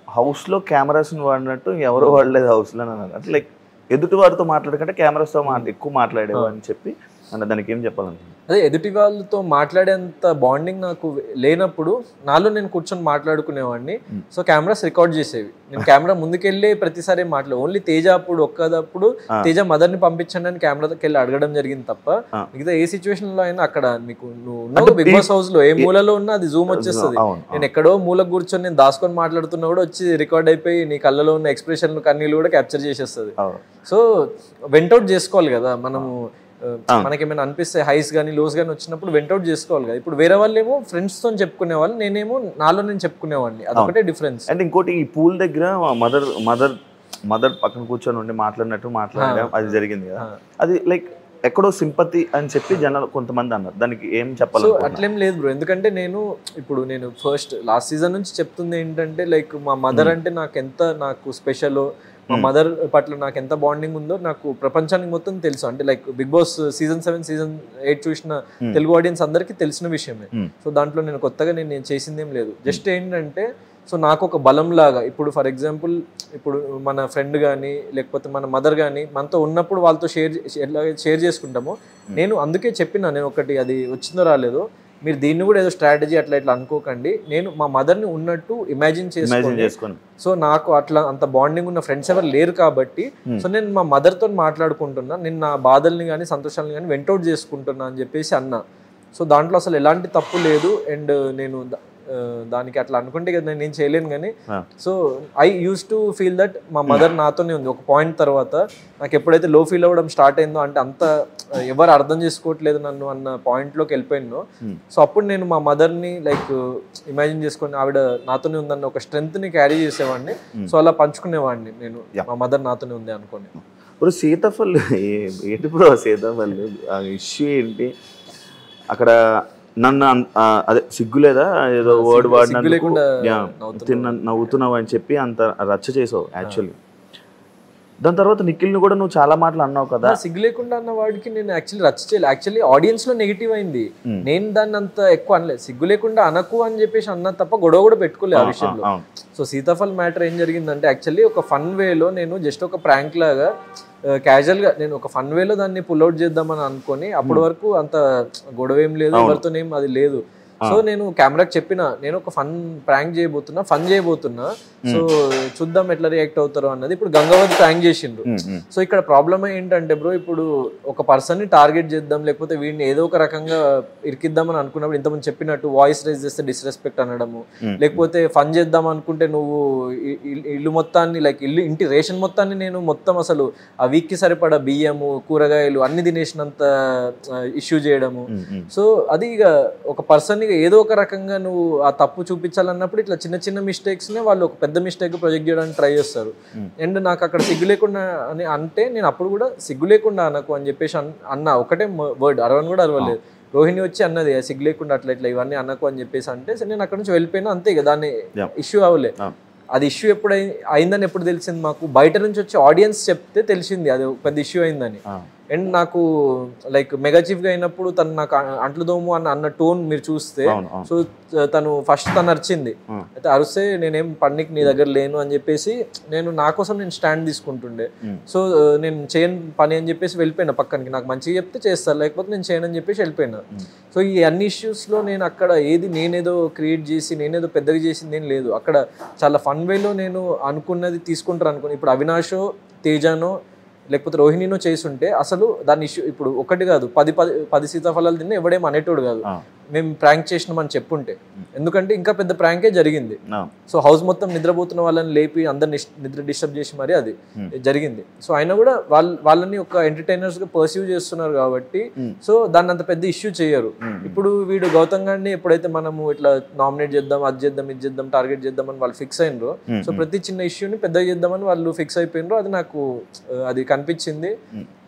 హౌస్లో కెమెరాస్ని వాడినట్టు ఎవరు వాడలేదు హౌస్లో అన్నారు. అంటే లైక్ ఎదుటి వారితో మాట్లాడకంటే కెమెరాస్తో ఎక్కువ మాట్లాడేవా అని చెప్పి అన్న దానికి ఏం చెప్పాలనుకుంటున్నాను? అదే ఎదుటి వాళ్ళతో మాట్లాడేంత బాండింగ్ నాకు లేనప్పుడు నాలో నేను కూర్చొని మాట్లాడుకునేవాడిని. సో కెమెరాస్ రికార్డ్ చేసేవి, నేను కెమెరా ముందుకెళ్ళి ప్రతిసారి ఓన్లీ తేజ అప్పుడు ఒక్కదప్పుడు తేజ మదర్ని పంపించండి అని కెమెరాకి వెళ్ళి అడగడం జరిగింది తప్ప మిగతా ఏ సిచ్యువేషన్ లో అయినా అక్కడ నువ్వు ఉన్నావు బిగ్ బాస్ హౌస్ లో ఏ మూలలో ఉన్నా అది జూమ్ వచ్చేస్తుంది. నేను ఎక్కడో మూలకు కూర్చొని నేను దాచుకొని మాట్లాడుతున్నా కూడా వచ్చి రికార్డ్ అయిపోయి నీ కళ్ళలో ఉన్న ఎక్స్ప్రెషన్లు కన్నీళ్ళు కూడా క్యాప్చర్ చేసేస్తుంది. సో వెంటౌట్ చేసుకోవాలి కదా మనము, మనకేమైనా అనిపిస్తే హైస్ కానీ లోస్ కానీ వచ్చినప్పుడు వెంటౌట్ చేసుకోవాలి కదా. ఇప్పుడు వేరే వాళ్ళు ఏమో ఫ్రెండ్స్ తో చెప్పుకునేవాళ్ళు, నేనేమో నాలో నేను చెప్పుకునేవాడిని, అదొకటే డిఫరెన్స్. అండ్ ఇంకోటి ఈ పూల్ దగ్గర మదర్ పక్కన కూర్చొని ఉండి మాట్లాడడం అది జరిగింది కదా, అది లైక్ ఎక్కడో సింపతి అని చెప్పి జనాలు కొంతమంది అన్నారు, దానికి ఏం చెప్పాలి? సో అట్లేం లేదు బ్రో, ఎందుకంటే నేను ఫస్ట్ లాస్ట్ సీజన్ నుంచి చెప్తుంది ఏంటంటే లైక్ మా మదర్ అంటే నాకు స్పెషల్, మా మదర్ పట్ల నాకు ఎంత బాండింగ్ ఉందో నాకు ప్రపంచానికి మొత్తం తెలుసు. అంటే like Bigg Boss season 7 season 8 చూసిన తెలుగు ఆడియన్స్ అందరికీ తెలిసిన విషయమే. సో దాంట్లో నేను కొత్తగా నేను చేసింది ఏం లేదు. జస్ట్ ఏంటంటే సో నాకు ఒక బలం లాగా, ఇప్పుడు ఫర్ ఎగ్జాంపుల్ ఇప్పుడు మన ఫ్రెండ్ కానీ లేకపోతే మన మదర్ కానీ మనతో ఉన్నప్పుడు వాళ్ళతో షేర్ చేసుకుంటామో, నేను అందుకే చెప్పిన, నేను ఒకటి అది వచ్చిందో రాలేదో మీరు దీన్ని కూడా ఏదో స్ట్రాటజీ అట్లా ఇట్లా అనుకోకండి, నేను మా మదర్ని ఉన్నట్టు ఇమాజిన్ చేసుకోండి. సో నాకు అట్లా అంత బాండింగ్ ఉన్న ఫ్రెండ్స్ ఎవరు లేరు కాబట్టి సో నేను మా మదర్తో మాట్లాడుకుంటున్నా, నేను నా బాధల్ని కానీ సంతోషాలని కానీ వెంటౌట్ చేసుకుంటున్నా అని చెప్పేసి అన్నా. సో దాంట్లో అసలు ఎలాంటి తప్పు లేదు. అండ్ నేను దానికి అట్లా అనుకుంటే కదా నేను చేయలేను. కానీ so I use to feel that మా మదర్ నాతోనే ఉంది. ఒక పాయింట్ తర్వాత నాకు ఎప్పుడైతే లో ఫీల్ అవ్వడం స్టార్ట్ అయిందో, అంటే అంత ఎవరు అర్థం చేసుకోవట్లేదు నన్ను అన్న పాయింట్లోకి వెళ్ళిపోయినో, సో అప్పుడు నేను మా మదర్ని లైక్ ఇమాజిన్ చేసుకొని ఆవిడ నాతోనే ఉందన్న ఒక స్ట్రెంగ్త్ని క్యారీ చేసేవాడిని. సో అలా పంచుకునేవాడిని నేను, మా మదర్ నాతోనే ఉంది అనుకోని. ఇప్పుడు సీతాఫల్ ఏంటి బ్రో, సీతాఫల్ ఇష్యూ ఏంటి అక్కడ? నన్ను అదే సిగ్గులేదా ఏదో వర్డ్ వాడినందుకు నవ్వుతున్నావు అని చెప్పి అంత రచ్చ చేసావు. యాక్చువల్లీ దాని తర్వాత నిఖిల్ని కూడా నువ్వు చాలా మాటలు అన్నావు కదా. సిగ్గు లేకుండా అన్న వాడికి నేను యాక్చువల్లీ రచ్చ చేయలేదు. యాక్చువల్లీ ఆడియన్స్ లో నెగిటివ్ అయింది, నేను దాన్ని అంత ఎక్కువ అనలేదు. సిగ్గు లేకుండా అనకు అని చెప్పేసి అన్నా తప్ప గొడవ కూడా పెట్టుకోలేదు ఆ విషయంలో. సో సీతాఫల్ మ్యాటర్ ఏం జరిగిందంటే యాక్చువల్లీ ఒక ఫన్ వేలో నేను జస్ట్ ఒక ప్రాంక్ లాగా క్యాజువల్ గా నేను ఒక ఫన్ వేలో దాన్ని పుల్అవుట్ చేద్దామని అనుకొని అప్పటి వరకు అంత గొడవ ఏం లేదు, ఎవరితోనేం అది లేదు. సో నేను కెమెరాకి చెప్పిన నేను ఒక ఫన్ చేయబోతున్నా సో చూద్దాం ఎట్లా రియాక్ట్ అవుతారో అన్నది. ఇప్పుడు గంగావతి ప్రాంక్ చేసిండ్రు. సో ఇక్కడ ప్రాబ్లమ్ ఏంటంటే బ్రో, ఇప్పుడు ఒక పర్సన్ ని టార్గెట్ చేద్దాం లేకపోతే వీడిని ఏదో ఒక రకంగా ఇరికిద్దామని అనుకున్నప్పుడు ఇంతమంది చెప్పినట్టు వాయిస్ రైజ్ చేస్తే డిస్రెస్పెక్ట్ అనడము, లేకపోతే ఫన్ చేద్దాం అనుకుంటే నువ్వు ఇల్లు మొత్తాన్ని లైక్ ఇంటి రేషన్ మొత్తాన్ని నేను మొత్తం అసలు ఆ వీక్ కి సరిపడా బియ్యము కూరగాయలు అన్ని తినేసినంత ఇష్యూ చేయడము. సో అది ఇక ఒక పర్సన్ ఏదో ఒక రకంగా నువ్వు ఆ తప్పు చూపించాలన్నప్పుడు ఇట్లా చిన్న చిన్న మిస్టేక్స్ నే వాళ్ళు ఒక పెద్ద మిస్టేక్ ప్రొజెక్ట్ చేయడానికి ట్రై చేస్తారు. అండ్ నాకు అక్కడ సిగ్గు లేకుండా అని అంటే నేను అప్పుడు కూడా సిగ్గు లేకుండా అనకు అని చెప్పేసి అన్నా, ఒకటే వర్డ్ అరవని కూడా అరవలేదు. రోహిణి వచ్చి అన్నది సిగ్గు లేకుండా అట్లా ఇట్లా ఇవన్నీ అనకు అని చెప్పేసి అంటే నేను అక్కడ నుంచి వెళ్ళిపోయినా అంతే. ఇక దాన్ని ఇష్యూ అవ్వలే. అది ఇష్యూ ఎప్పుడు అయిందని ఎప్పుడు తెలిసింది మాకు, బయట నుంచి వచ్చి ఆడియన్స్ చెప్తే తెలిసింది అది పెద్ద ఇష్యూ అయిందని. అండ్ నాకు లైక్ మెగా చీఫ్ గా అయినప్పుడు తను నాకు అంట్లు దోము అన్న టోన్ మీరు చూస్తే, సో తను ఫస్ట్ తను అరిచింది, అయితే అరిస్తే నేనేం పన్నికి నీ దగ్గర లేను అని చెప్పేసి నేను నా కోసం నేను స్టాండ్ తీసుకుంటుండే. సో నేను చేయను పని అని చెప్పేసి వెళ్ళిపోయినా పక్కనకి, నాకు మంచిగా చెప్తే చేస్తాను లేకపోతే నేను చేయను అని చెప్పేసి వెళ్ళిపోయినా. సో ఈ అన్ని ఇష్యూస్ లో నేను అక్కడ నేనేదో క్రియేట్ చేసి నేనేదో పెద్దగా చేసింది ఏం లేదు. అక్కడ చాలా ఫన్ వేలో నేను అనుకున్నది తీసుకుంటారు అనుకుని, ఇప్పుడు అవినాషో తేజానో లేకపోతే రోహిణినో చేసుంటే అసలు దాని ఇష్యూ ఇప్పుడు ఒకటి కాదు 10 సీతాఫలాలు తిన్నా ఎవడేం అనేటోడు కాదు. మేము ప్రాంక్ చేసినామని చెప్పుంటే, ఎందుకంటే ఇంకా పెద్ద ప్రాంకే జరిగింది. సో హౌస్ మొత్తం నిద్రపోతున్న వాళ్ళని లేపి అందరిని నిద్ర డిస్టర్బ్ చేసి మరి అది జరిగింది. సో అయినా కూడా వాళ్ళని ఒక ఎంటర్టైనర్స్ గా పర్సీవ్ చేస్తున్నారు కాబట్టి సో దాన్ని అంత పెద్ద ఇష్యూ చేయరు. ఇప్పుడు వీడు గౌతమ్ గారిని ఎప్పుడైతే మనము ఇట్లా నామినేట్ చేద్దాం అది చేద్దాం ఇది చేద్దాం టార్గెట్ చేద్దామని వాళ్ళు ఫిక్స్ అయినరు, సో ప్రతి చిన్న ఇష్యూని పెద్దగా చేద్దామని వాళ్ళు ఫిక్స్ అయిపోయినరు. అది నాకు అది కనిపించింది.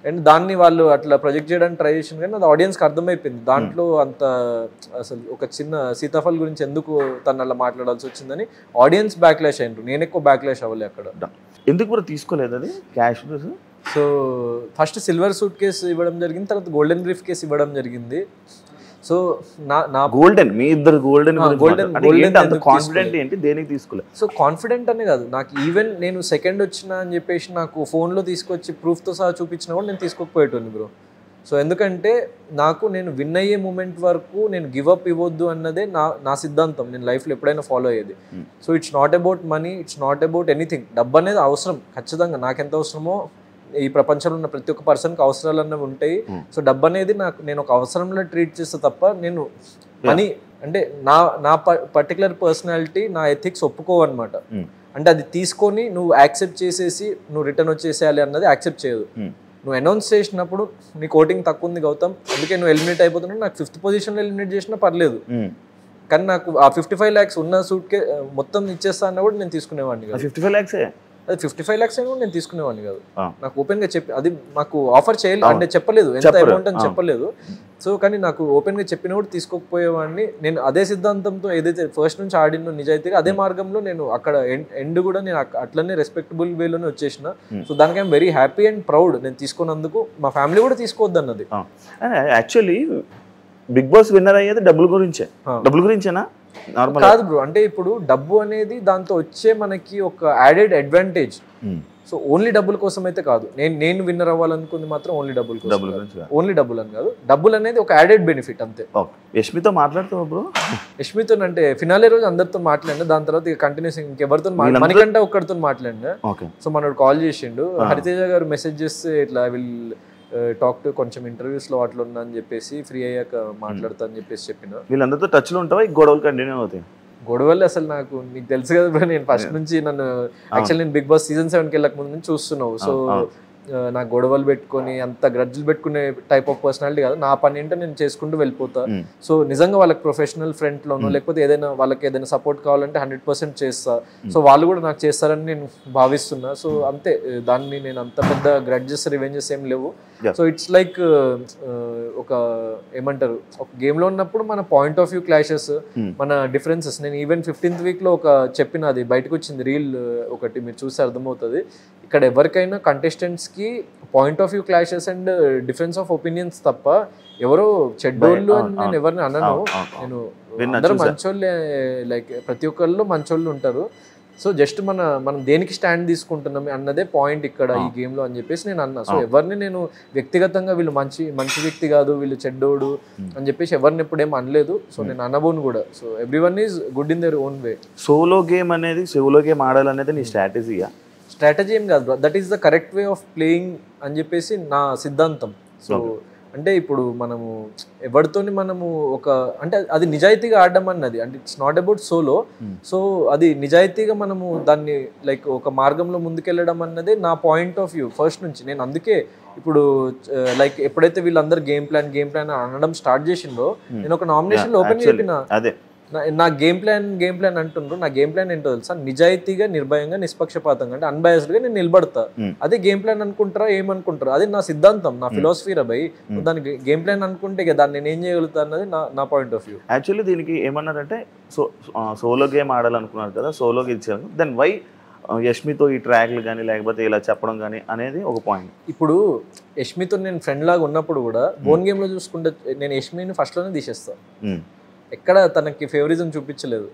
అండ్ దాన్ని వాళ్ళు అట్లా ప్రొజెక్ట్ చేయడానికి ట్రై చేసిన కానీ అది ఆడియన్స్కి అర్థమైపోయింది. దాంట్లో అంత అసలు ఒక చిన్న సీతాఫల్ గురించి ఎందుకు తను అలా మాట్లాడాల్సి వచ్చిందని ఆడియన్స్ బ్యాక్లాష్ అయినరు, నేను ఎక్కువ బ్యాక్లాష్ అవ్వలే అక్కడ. ఎందుకు కూడా తీసుకోలేదు అది cash? So first silver suit case ఇవ్వడం జరిగింది, తర్వాత గోల్డెన్ బ్రీఫ్ కేసు ఇవ్వడం జరిగింది. సో నా గోల్డెన్ మీ ఇద్దరు గోల్డెన్ అంత కాన్ఫిడెంట్ ఏంటి దేనికి తీసుకోలేదు? సో కాన్ఫిడెంట్ అనే కాదు, నాకు ఈవెన్ నేను సెకండ్ వచ్చిన అని చెప్పేసి నాకు ఫోన్లో తీసుకొచ్చి ప్రూఫ్తో సహా చూపించినా కూడా నేను తీసుకోకపోయేటోని బ్రో. సో ఎందుకంటే నేను విన్ అయ్యే మూమెంట్ వరకు నేను గివ్ అప్ ఇవ్వద్దు అన్నదే నా సిద్ధాంతం, నేను లైఫ్లో ఎప్పుడైనా ఫాలో అయ్యేది. So it's not about money, it's not about anything. డబ్బు అనేది అవసరం ఖచ్చితంగా, నాకెంత అవసరమో ఈ ప్రపంచంలో ఉన్న ప్రతి ఒక్క పర్సన్కి అవసరాలు అన్నవి ఉంటాయి. సో డబ్బు అనేది నేను ఒక అవసరంలో ట్రీట్ చేస్తే తప్ప నేను మనీ అంటే నా పర్టికులర్ పర్సనాలిటీ నా ఎథిక్స్ ఒప్పుకోవన్నమాట. అంటే అది తీసుకొని నువ్వు యాక్సెప్ట్ చేసేసి నువ్వు రిటర్న్ వచ్చేసేయాలి అన్నది యాక్సెప్ట్ చేయదు. నువ్వు అనౌన్స్ చేసినప్పుడు నీకు ఓటింగ్ తక్కువ ఉంది గౌతమ్ అందుకే నువ్వు ఎలిమినేట్ అయిపోతున్నావు, నాకు 5th పొజిషన్లో ఎలిమినేట్ చేసినా పర్లేదు, కానీ నాకు ఆ 55 lakhs ఉన్న సూట్కే మొత్తం ఇచ్చేస్తా అన్న కూడా నేను తీసుకునేవాడిని కాదు. 55 lakhs అది 55 lakhs అయినా కూడా నేను తీసుకునేవాడిని కాదు. నాకు ఓపెన్ గా చెప్పి అది మాకు ఆఫర్ చేయలేదు అంటే చెప్పలేదు ఎంత అమౌంట్ అని చెప్పలేదు. సో కానీ నాకు ఓపెన్ గా చెప్పిన కూడా తీసుకోకపోయేవాడిని. నేను అదే సిద్ధాంతంతో ఏదైతే ఫస్ట్ నుంచి ఆడినో నిజాయితీగా అదే మార్గంలో నేను అక్కడ ఎండ్ కూడా నేను అట్లనే రెస్పెక్టబుల్ వేలోనే వచ్చేసిన. సో దానికి I'm very happy and proud నేను తీసుకున్నందుకు. మా ఫ్యామిలీ కూడా తీసుకోవద్దు అన్నది. యాక్చువల్లీ బిగ్ బాస్ విన్నర్ అయ్యేది డబ్బుల గురించేనా? కాదు బ్రో, అంటే ఇప్పుడు డబ్బు అనేది దాంతో వచ్చే మనకి ఒక యాడెడ్ అడ్వాంటేజ్. సో ఓన్లీ డబ్బుల కోసం అయితే కాదు, నేను విన్నర్ అవ్వాలనుకుంది మాత్రం ఓన్లీ డబ్బుల కోసం, ఓన్లీ డబ్బులు అని కాదు, డబ్బులు అనేది ఒక యాడెడ్ బెనిఫిట్ అంతే. యష్మితో మాట్లాడుతావు బ్రో? యష్మితో అంటే ఫినాలే రోజు అందరితో మాట్లాడినా, దాని తర్వాత ఇక కంటిన్యూస్ ఇంకెవరితో మనకంటే ఒక్కడితో మాట్లాడినా. సో మనోడు కాల్ చేసిండు, హరితేజ గారు మెసేజ్ చేస్తే ఇట్లా టాక్ టు కొంచెం ఇంటర్వ్యూస్ లో అట్లా ఉన్నా అని చెప్పేసి ఫ్రీ అయ్యాక మాట్లాడతా అని చెప్పేసి చెప్పిన. వీళ్ళందరితో టచ్ లో ఉంటావా? గొడవలు కంటిన్యూ అవుతాయి? గొడవలు అసలు నాకు నీకు తెలుసు కదా బ్రో, నేను ఫస్ట్ నుంచి నన్ను యాక్చువల్లీ నేను బిగ్ బాస్ సీజన్ 7కి వెళ్ళక ముందు నుంచి చూస్తున్నావు. సో నాకు గొడవలు పెట్టుకొని అంత గ్రడ్జులు పెట్టుకునే టైప్ ఆఫ్ పర్సనాలిటీ కాదు. నా పని ఏంటో నేను చేసుకుంటూ వెళ్ళిపోతా. సో నిజంగా వాళ్ళకి ప్రొఫెషనల్ ఫ్రంట్ లోనో లేకపోతే వాళ్ళకి ఏదైనా సపోర్ట్ కావాలంటే 100% చేస్తా. సో వాళ్ళు కూడా నాకు చేస్తారని నేను భావిస్తున్నా. సో అంతే, దాన్ని నేను అంత పెద్ద గ్రడ్జెస్ రివెంజెస్ ఏం లేవు. సో ఇట్స్ లైక్ ఒక ఏమంటారు, ఒక గేమ్లో ఉన్నప్పుడు మన పాయింట్ ఆఫ్ వ్యూ క్లాషెస్, మన డిఫరెన్సెస్. నేను ఈవెన్ 15th వీక్లో ఒక చెప్పిన, అది బయటకు వచ్చింది రీల్ ఒకటి, మీరు చూస్తే అర్థమవుతుంది. ఇక్కడ ఎవరికైనా కంటెస్టెంట్స్కి point of view clashes and difference of opinions తప్ప ఎవరో చెడ్డోళ్ళు అని నేను ఎవరిని అనను. నేను అందరూ మంచోళ్ళే, లైక్ ప్రతి ఒక్కళ్ళు మంచోళ్ళు ఉంటారు. సో జస్ట్ మనం దేనికి స్టాండ్ తీసుకుంటున్నాం అన్నదే పాయింట్ ఇక్కడ ఈ గేమ్లో అని చెప్పేసి నేను అన్నా. సో ఎవరిని నేను వ్యక్తిగతంగా వీళ్ళు మంచి వ్యక్తి కాదు, వీళ్ళు చెడ్డోడు అని చెప్పేసి ఎవరిని ఎప్పుడేం అనలేదు. సో నేను అనబోను కూడా. So everyone is good in their own way. Solo game ఆడాలనేది నీ స్ట్రాటజీయా? స్ట్రాటజీ ఏం కాదు, that is the correct way of playing అని చెప్పేసి నా సిద్ధాంతం. సో అంటే ఇప్పుడు మనము ఎవరితోని మనము అంటే అది నిజాయితీగా ఆడడం అన్నది, అంటే it's not about solo. So అది నిజాయితీగా మనము దాన్ని లైక్ ఒక మార్గంలో ముందుకెళ్ళడం అన్నదే నా పాయింట్ ఆఫ్ వ్యూ ఫస్ట్ నుంచి. నేను అందుకే ఇప్పుడు లైక్ ఎప్పుడైతే వీళ్ళందరూ గేమ్ ప్లాన్ అనడం స్టార్ట్ చేసిందో, నేను ఒక నామినేషన్ ఓపెన్ చెప్పిన, నా గేమ్ ప్లాన్ అంటుండ్రు. నా గేమ్ ప్లాన్ ఏంటో తెలుసా? నిజాయితీగా, నిర్భయంగా, నిష్పక్షపాతంగా, అంటే అన్బయాస్డ్ గా నేను నిలబడతా. అదే గేమ్ ప్లాన్ అనుకుంటారా, ఏమనుకుంటారా, అది నా సిద్ధాంతం, నా ఫిలాసఫీ రా భయ్. దానికి గేమ్ ప్లాన్ అనుకుంటే దాన్ని నేను ఏం చేయగలుగుతా అన్నది నా పాయింట్ ఆఫ్ వ్యూ. యాక్చువల్లీ దీనికి ఏమన్నారంటే, సోలో గేమ్ ఆడాలనుకున్నారు కదా, సోలోకి ఇచ్చారు, దెన్ వై యష్మితో ఈ ట్రాక్లు కానీ లేకపోతే ఇలా చెప్పడం కానీ అనేది ఒక పాయింట్. ఇప్పుడు యష్మితో నేను ఫ్రెండ్ లాగా ఉన్నప్పుడు కూడా బోన్ గేమ్ లో చూసుకుంటే నేను యష్మిని ఫస్ట్ లోనే తీసేస్తాను. ఎక్కడ తనకి ఫేవరిజం చూపించలేదు.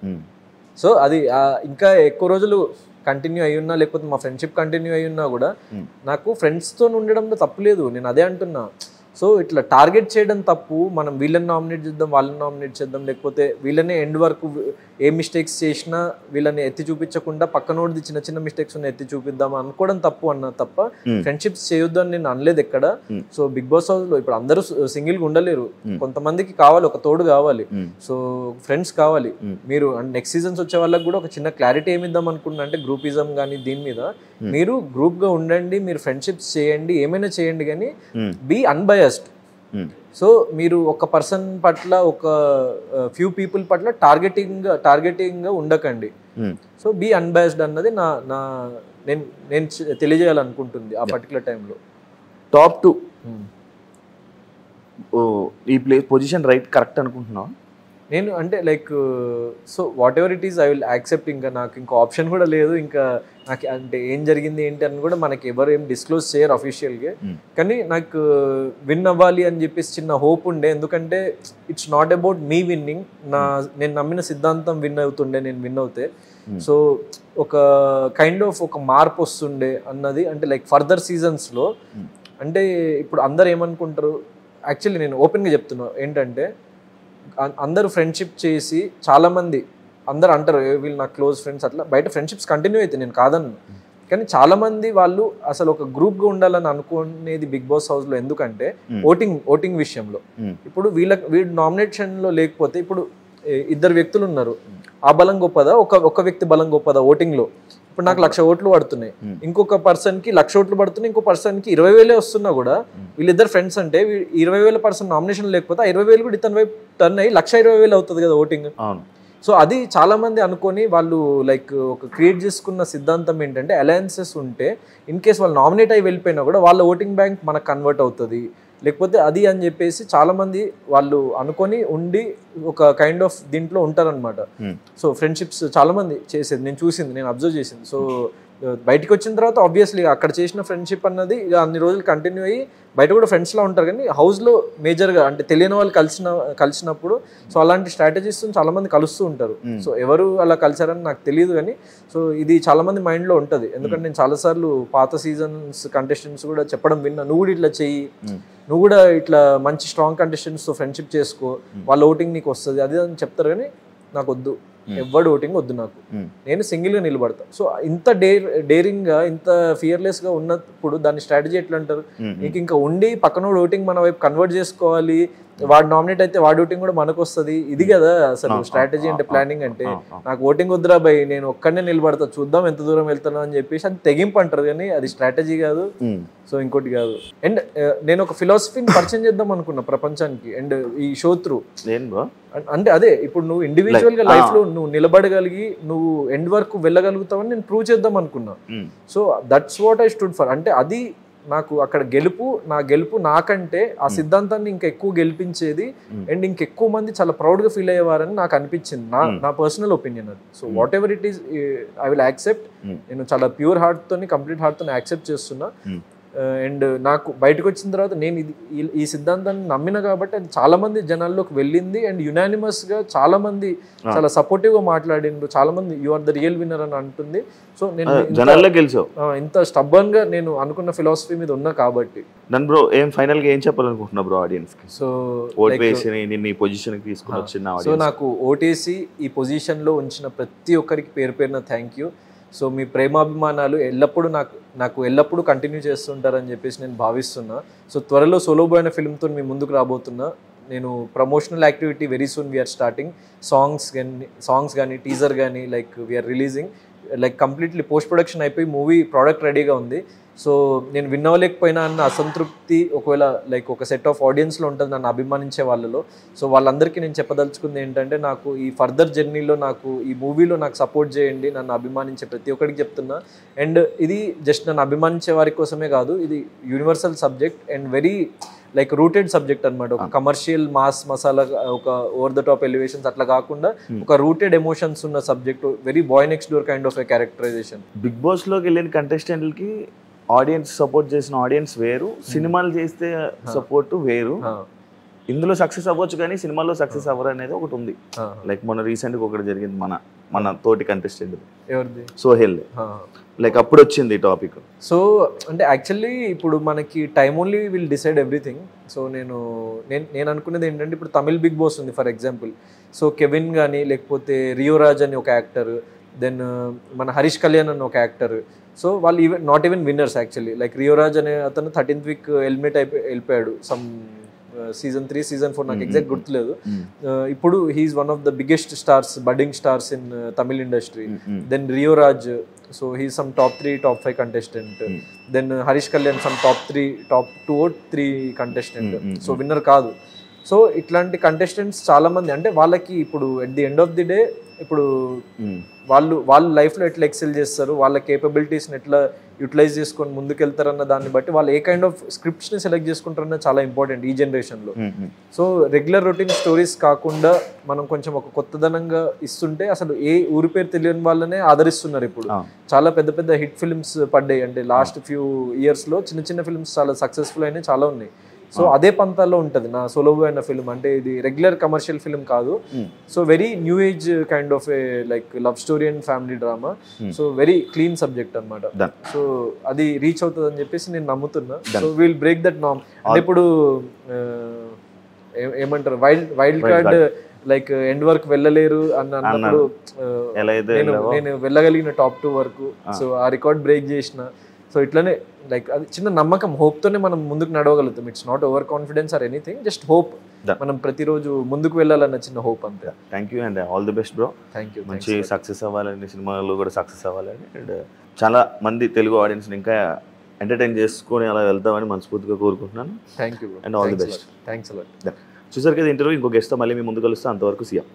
సో అది ఇంకా ఎక్కువ రోజులు కంటిన్యూ అయ్యి ఉన్నా, లేకపోతే మా ఫ్రెండ్షిప్ కంటిన్యూ అయ్యి ఉన్నా కూడా నాకు ఫ్రెండ్స్తో ఉండడంలో తప్పు లేదు, నేను అదే అంటున్నా. సో ఇట్లా టార్గెట్ చేయడం తప్పు. మనం వీళ్ళని నామినేట్ చేద్దాం, వాళ్ళని నామినేట్ చేద్దాం, లేకపోతే వీళ్ళనే ఎండ్ వరకు ఏ మిస్టేక్స్ చేసినా వీళ్ళని ఎత్తి చూపించకుండా పక్కనోడిది చిన్న చిన్న మిస్టేక్స్ ఉన్న ఎత్తి చూపిద్దాం అనుకోవడం తప్పు అన్న తప్ప ఫ్రెండ్షిప్స్ చేయొద్దు అని నేను అనలేదు ఎక్కడ. సో బిగ్ బాస్ హౌస్ లో ఇప్పుడు అందరూ సింగిల్గా ఉండలేరు, కొంతమందికి కావాలి, ఒక తోడు కావాలి, సో ఫ్రెండ్స్ కావాలి. మీరు నెక్స్ట్ సీజన్స్ వచ్చే వాళ్ళకి కూడా ఒక చిన్న క్లారిటీ ఏమిద్దాం అనుకుంటున్నా అంటే, గ్రూపిజం కానీ దీని మీద మీరు గ్రూప్ గా ఉండండి, మీరు ఫ్రెండ్షిప్స్ చేయండి, ఏమైనా చేయండి, కానీ బీ అన్బయాస్డ్. సో మీరు ఒక పర్సన్ పట్ల, ఒక ఫ్యూ పీపుల్ పట్ల టార్గెటింగ్ గా ఉండకండి. సో బీ అన్బయాస్డ్ అన్నది నేను తెలియజేయాలనుకుంటుంది ఆ పర్టికులర్ టైంలో. టాప్ 2 ఈ పొజిషన్ రైట్ కరెక్ట్ అనుకుంటున్నావా? నేను అంటే like so what ever it is I will accept. ఇంకా నాకు ఇంకో ఆప్షన్ కూడా లేదు. ఇంకా నాకు అంటే ఏం జరిగింది ఏంటి అని కూడా మనకి ఎవరు ఏం డిస్క్లోజ్ చేయరు అఫీషియల్గా. కానీ నాకు విన్ అవ్వాలి అని చెప్పేసి చిన్న హోప్ ఉండే, ఎందుకంటే it's not about me winnowing. నేను నమ్మిన సిద్ధాంతం విన్ అవుతుండే, నేను విన్ అవుతే. సో ఒక కైండ్ ఆఫ్ ఒక మార్పు వస్తుండే అన్నది, అంటే లైక్ ఫర్దర్ సీజన్స్లో. అంటే ఇప్పుడు అందరు ఏమనుకుంటారు, యాక్చువల్లీ నేను ఓపెన్గా చెప్తున్నా ఏంటంటే, అందరూ ఫ్రెండ్షిప్ చేసి చాలామంది అందరు అంటారు వీళ్ళు నాకు క్లోజ్ ఫ్రెండ్స్, అట్లా బయట ఫ్రెండ్షిప్స్ కంటిన్యూ అయితే నేను కాదన్ను. కానీ చాలామంది వాళ్ళు అసలు ఒక గ్రూప్గా ఉండాలని అనుకునేది బిగ్ బాస్ హౌస్లో. ఎందుకంటే ఓటింగ్ విషయంలో ఇప్పుడు వీళ్ళు నామినేషన్లో లేకపోతే, ఇప్పుడు 2 వ్యక్తులు ఉన్నారు, ఆ బలం గొప్పదా, ఒక వ్యక్తి బలం గొప్పదా ఓటింగ్లో? ఇప్పుడు నాకు 1,00,000 ఓట్లు పడుతున్నాయి, ఇంకొక పర్సన్కి 1,00,000 ఓట్లు పడుతున్నాయి, ఇంకో పర్సన్కి 20,000 వస్తున్నా కూడా వీళ్ళిద్దరు ఫ్రెండ్స్ అంటే 20,000 పర్సన్ నామినేషన్ లేకపోతే 20,000 కూడా ఇతని వైపు టర్న్ అయ్యి 1,20,000 అవుతుంది కదా ఓటింగ్. సో అది చాలా మంది అనుకొని వాళ్ళు లైక్ ఒక క్రియేట్ చేసుకున్న సిద్ధాంతం ఏంటంటే, అలయన్సెస్ ఉంటే ఇన్ కేస్ వాళ్ళు నామినేట్ అయ్యి వెళ్ళిపోయినా కూడా వాళ్ళ ఓటింగ్ బ్యాంక్ మనకు కన్వర్ట్ అవుతుంది, లేకపోతే అది అని చెప్పేసి చాలా మంది వాళ్ళు అనుకొని ఉండి ఒక కైండ్ ఆఫ్ దీంట్లో ఉంటారనమాట. సో ఫ్రెండ్షిప్స్ చాలా మంది చేసేది నేను చూసింది, నేను అబ్జర్వ్ చేసింది. సో బయటకు వచ్చిన తర్వాత ఆబ్వియస్లీ అక్కడ చేసిన ఫ్రెండ్షిప్ అన్నది ఇక అన్ని రోజులు కంటిన్యూ అయ్యి బయట కూడా ఫ్రెండ్స్లా ఉంటారు. కానీ హౌస్లో మేజర్గా అంటే తెలియని వాళ్ళు కలిసినప్పుడు సో అలాంటి స్ట్రాటజీస్ చాలామంది కలుస్తూ ఉంటారు. సో ఎవరు అలా కలిసారని నాకు తెలియదు, కానీ సో ఇది చాలామంది మైండ్లో ఉంటుంది. ఎందుకంటే నేను చాలాసార్లు పాత సీజన్స్ కంటెస్టెంట్స్ కూడా చెప్పడం విన్నా, నువ్వు కూడా ఇట్లా చెయ్యి, నువ్వు కూడా ఇట్లా మంచి స్ట్రాంగ్ కంటెస్టెంట్స్తో ఫ్రెండ్షిప్ చేసుకో, వాళ్ళ ఓటింగ్ నీకు వస్తుంది అది అని చెప్తారు. కానీ నాకు వద్దు, ఎవరి ఓటింగ్ వద్దు నాకు, నేను సింగిల్గా నిలబడతా. సో ఇంత డేరింగ్గా ఇంత ఫియర్లెస్గా ఉన్నప్పుడు దాని స్ట్రాటజీ ఎట్లా అంటారు? నీకు ఇంకా ఉండి పక్కనోడు ఓటింగ్ మన వైపు కన్వర్ట్ చేసుకోవాలి, వాడు నామినేట్ అయితే వాడి ఓటింగ్ కూడా మనకు వస్తుంది, ఇది కదా అసలు స్ట్రాటజీ అంటే, ప్లానింగ్ అంటే. నాకు ఓటింగ్ వద్దురా భయ్, నేను ఒక్కడనే నిలబడతా, చూద్దాం ఎంత దూరం వెళ్తాను అని చెప్పేసి అది తెగింపు అంటారు, కానీ అది స్ట్రాటజీ కాదు. సో ఇంకోటి కాదు. అండ్ నేను ఒక ఫిలాసఫీని పరిచయం చేద్దాం అనుకున్నా ప్రపంచానికి, అండ్ ఈ షో త్రూ. అంటే అదే ఇప్పుడు నువ్వు ఇండివిజువల్ గా లైఫ్ లో నువ్వు నిలబడగలిగి నువ్వు ఎండ్ వరకు వెళ్ళగలుగుతావని నేను ప్రూవ్ చేద్దాం అనుకున్నా. So that's what I stood for. అంటే అది నాకు అక్కడ నా గెలుపు నాకంటే ఆ సిద్ధాంతాన్ని ఇంకా ఎక్కువ గెలిపించేది అండ్ ఇంకెక్కువ మంది చాలా ప్రౌడ్గా ఫీల్ అయ్యేవారని నాకు అనిపించింది, నా పర్సనల్ ఒపీనియన్ అది. So what ever it is I will accept. నేను చాలా ప్యూర్ హార్ట్తోని కంప్లీట్ హార్ట్తో యాక్సెప్ట్ చేస్తున్నా. అండ్ నాకు బయటకు వచ్చిన తర్వాత నేను ఈ సిద్ధాంతాన్ని నమ్మిన కాబట్టి అది చాలా మంది జనాల్లోకి వెళ్ళింది అండ్ యునానిమస్ గా చాలా మంది చాలా సపోర్టివ్ గా మాట్లాడిండ్రు, చాలా మంది you are the real winner అని అంటుంది. సో నేను ఇంత స్టబ్బర్న్ గా నేను అనుకున్న ఫిలాసఫీ మీద ఉన్నా కాబట్టి. బ్రో ఏం ఫైనల్ గా ఏం చెప్పాలనుకుంటున్నా బ్రో ఆడియన్స్ కి? సో పొజిషన్ తీసుకుని వచ్చిన సో నాకు ఓటేసి ఈ పొజిషన్ లో ఉంచిన ప్రతి ఒక్కరికి పేరు పేరున థ్యాంక్ యూ. సో మీ ప్రేమాభిమానాలు ఎల్లప్పుడూ నాకు ఎల్లప్పుడూ కంటిన్యూ చేస్తుంటారని చెప్పేసి నేను భావిస్తున్నా. సో త్వరలో సోలో బాయ్ అనే ఫిల్మ్తో మీ ముందుకు రాబోతున్నా. నేను promotional activity very soon we're starting. Songs కానీ టీజర్ కానీ like we're releasing like completely post production అయిపోయి మూవీ ప్రోడక్ట్ రెడీగా ఉంది. సో నేను విన్ అవ్వలేకపోయినా అన్న అసంతృప్తి ఒకవేళ లైక్ ఒక సెట్ ఆఫ్ ఆడియన్స్లో ఉంటుంది నన్ను అభిమానించే వాళ్ళలో. సో వాళ్ళందరికీ నేను చెప్పదలుచుకుంది ఏంటంటే నాకు ఈ ఫర్దర్ జర్నీలో నాకు ఈ మూవీలో నాకు సపోర్ట్ చేయండి, నన్ను అభిమానించే ప్రతి ఒక్కరికి చెప్తున్నా. అండ్ ఇది జస్ట్ నన్ను అభిమానించే వారి కోసమే కాదు, ఇది universal subject and very like rooted subject అనమాట. ఒక కమర్షియల్ మాస్ మసాలా ఒక ఓవర్ ద టాప్ ఎలివేషన్స్ అట్లా కాకుండా ఒక రూటెడ్ ఎమోషన్స్ ఉన్న subject, very boy next door kind of a characterisation. Bigg Boss లోకి వెళ్ళిన కంటెస్టెంట్లకి ఆడియన్స్ సపోర్ట్ చేసిన ఆడియన్స్ వేరు, సినిమాలు చేస్తే సపోర్ట్ వేరు. ఇందులో సక్సెస్ అవ్వచ్చు కానీ సినిమాలో సక్సెస్ అవ్వరు అనేది ఒకటి ఉంది. లైక్ మొన్న రీసెంట్గా ఒకటి జరిగింది మన తోటి కంటెస్టెంట్ ఎవరిది, సోహెల్, లైక్ అప్పుడు వచ్చింది ఈ టాపిక్. సో అంటే యాక్చువల్లీ ఇప్పుడు మనకి time only will decide everything. So నేను అనుకునేది ఏంటంటే ఇప్పుడు తమిళ్ బిగ్ బాస్ ఉంది ఫర్ ఎగ్జాంపుల్. సో కెవిన్ కానీ లేకపోతే రియోరాజ్ అని ఒక యాక్టర్, దెన్ మన హరీష్ కళ్యాణ్ అని ఒక యాక్టర్. సో వాళ్ళు not even winners actually. Like Rio Raj అనే అతను 13th వీక్ ఎలిమినేట్ వెళ్ళిపోయాడు సమ్ season 3 season 4 నాకు ఎగ్జాక్ట్ గుర్తులేదు. ఇప్పుడు he's one of the biggest stars, budding stars in Tamil industry. Then Rio Raj, so he's some top 3 top 5 contestant. Then Harish Kalyan some top 2 or 3 contestant. So winner కాదు. So ఇట్లాంటి contestants చాలా మంది, అంటే వాళ్ళకి ఇప్పుడు at the end of the day ఇప్పుడు వాళ్ళు లైఫ్లో ఎట్లా ఎక్సెల్ చేస్తారు, వాళ్ళ కేపబిలిటీస్ని ఎట్లా యూటిలైజ్ చేసుకొని ముందుకెళ్తారన్న దాన్ని బట్టి వాళ్ళు ఏ కైండ్ ఆఫ్ స్క్రిప్ట్స్ని సెలెక్ట్ చేసుకుంటారన్న చాలా ఇంపార్టెంట్ ఈ జనరేషన్లో. సో రెగ్యులర్ రొటీన్ స్టోరీస్ కాకుండా మనం కొంచెం ఒక కొత్తదనంగా ఇస్తుంటే అసలు ఏ ఊరి పేరు తెలియని వాళ్ళనే ఆదరిస్తున్నారు ఇప్పుడు. చాలా పెద్ద పెద్ద హిట్ ఫిల్మ్స్ పడ్డాయి, అంటే లాస్ట్ ఫ్యూ ఇయర్స్లో చిన్న చిన్న ఫిల్మ్స్ చాలా సక్సెస్ఫుల్ అయినాయి, చాలా ఉన్నాయి. సో అదే పంతాల్లో ఉంటుంది నా సోలో బాయ్ అన్న ఫిల్మ్. అంటే ఇది రెగ్యులర్ కమర్షియల్ ఫిల్మ్ కాదు. So very new age kind of a like love story and family drama. So very clean subject అనమాట. సో అది రీచ్ అవుతుంది అని చెప్పేసి నేను నమ్ముతున్నా. So will break that norm. అంటే ఇప్పుడు ఏమంటారు వైల్డ్ కార్డ్ లైక్ ఎండ్ వరకు వెళ్ళలేరు అన్నప్పుడు నేను వెళ్ళగలిగిన top 2 వరకు. సో ఆ రికార్డ్ బ్రేక్ చేసిన. సో ఇట్లనే లైక్ అది చిన్న నమ్మకం, హోప్తోనే మనం ముందుకు నడవగలుగుతాం. It's not over confidence or anything, just hope. మనం ప్రతిరోజు ముందుకు వెళ్ళాలన్న చిన్న హోప్ అంతే. Thank you and all the best bro. Thank you. మంచి సక్సెస్ అవ్వాలని, సినిమాలో కూడా సక్సెస్ అవ్వాలని, అండ్ చాలా మంది తెలుగు ఆడియన్స్ని ఇంకా ఎంటర్టైన్ చేసుకొని అలా వెళ్తామని మనస్ఫూర్తిగా కోరుకుంటున్నాను. Thank you and all the best. Thanks a lot. చూసారు కదా ఇంటర్వ్యూ, ఇంకో గెస్ట్తో మళ్ళీ మీ ముందు కలుస్తాను. అంతవరకు సీఎం.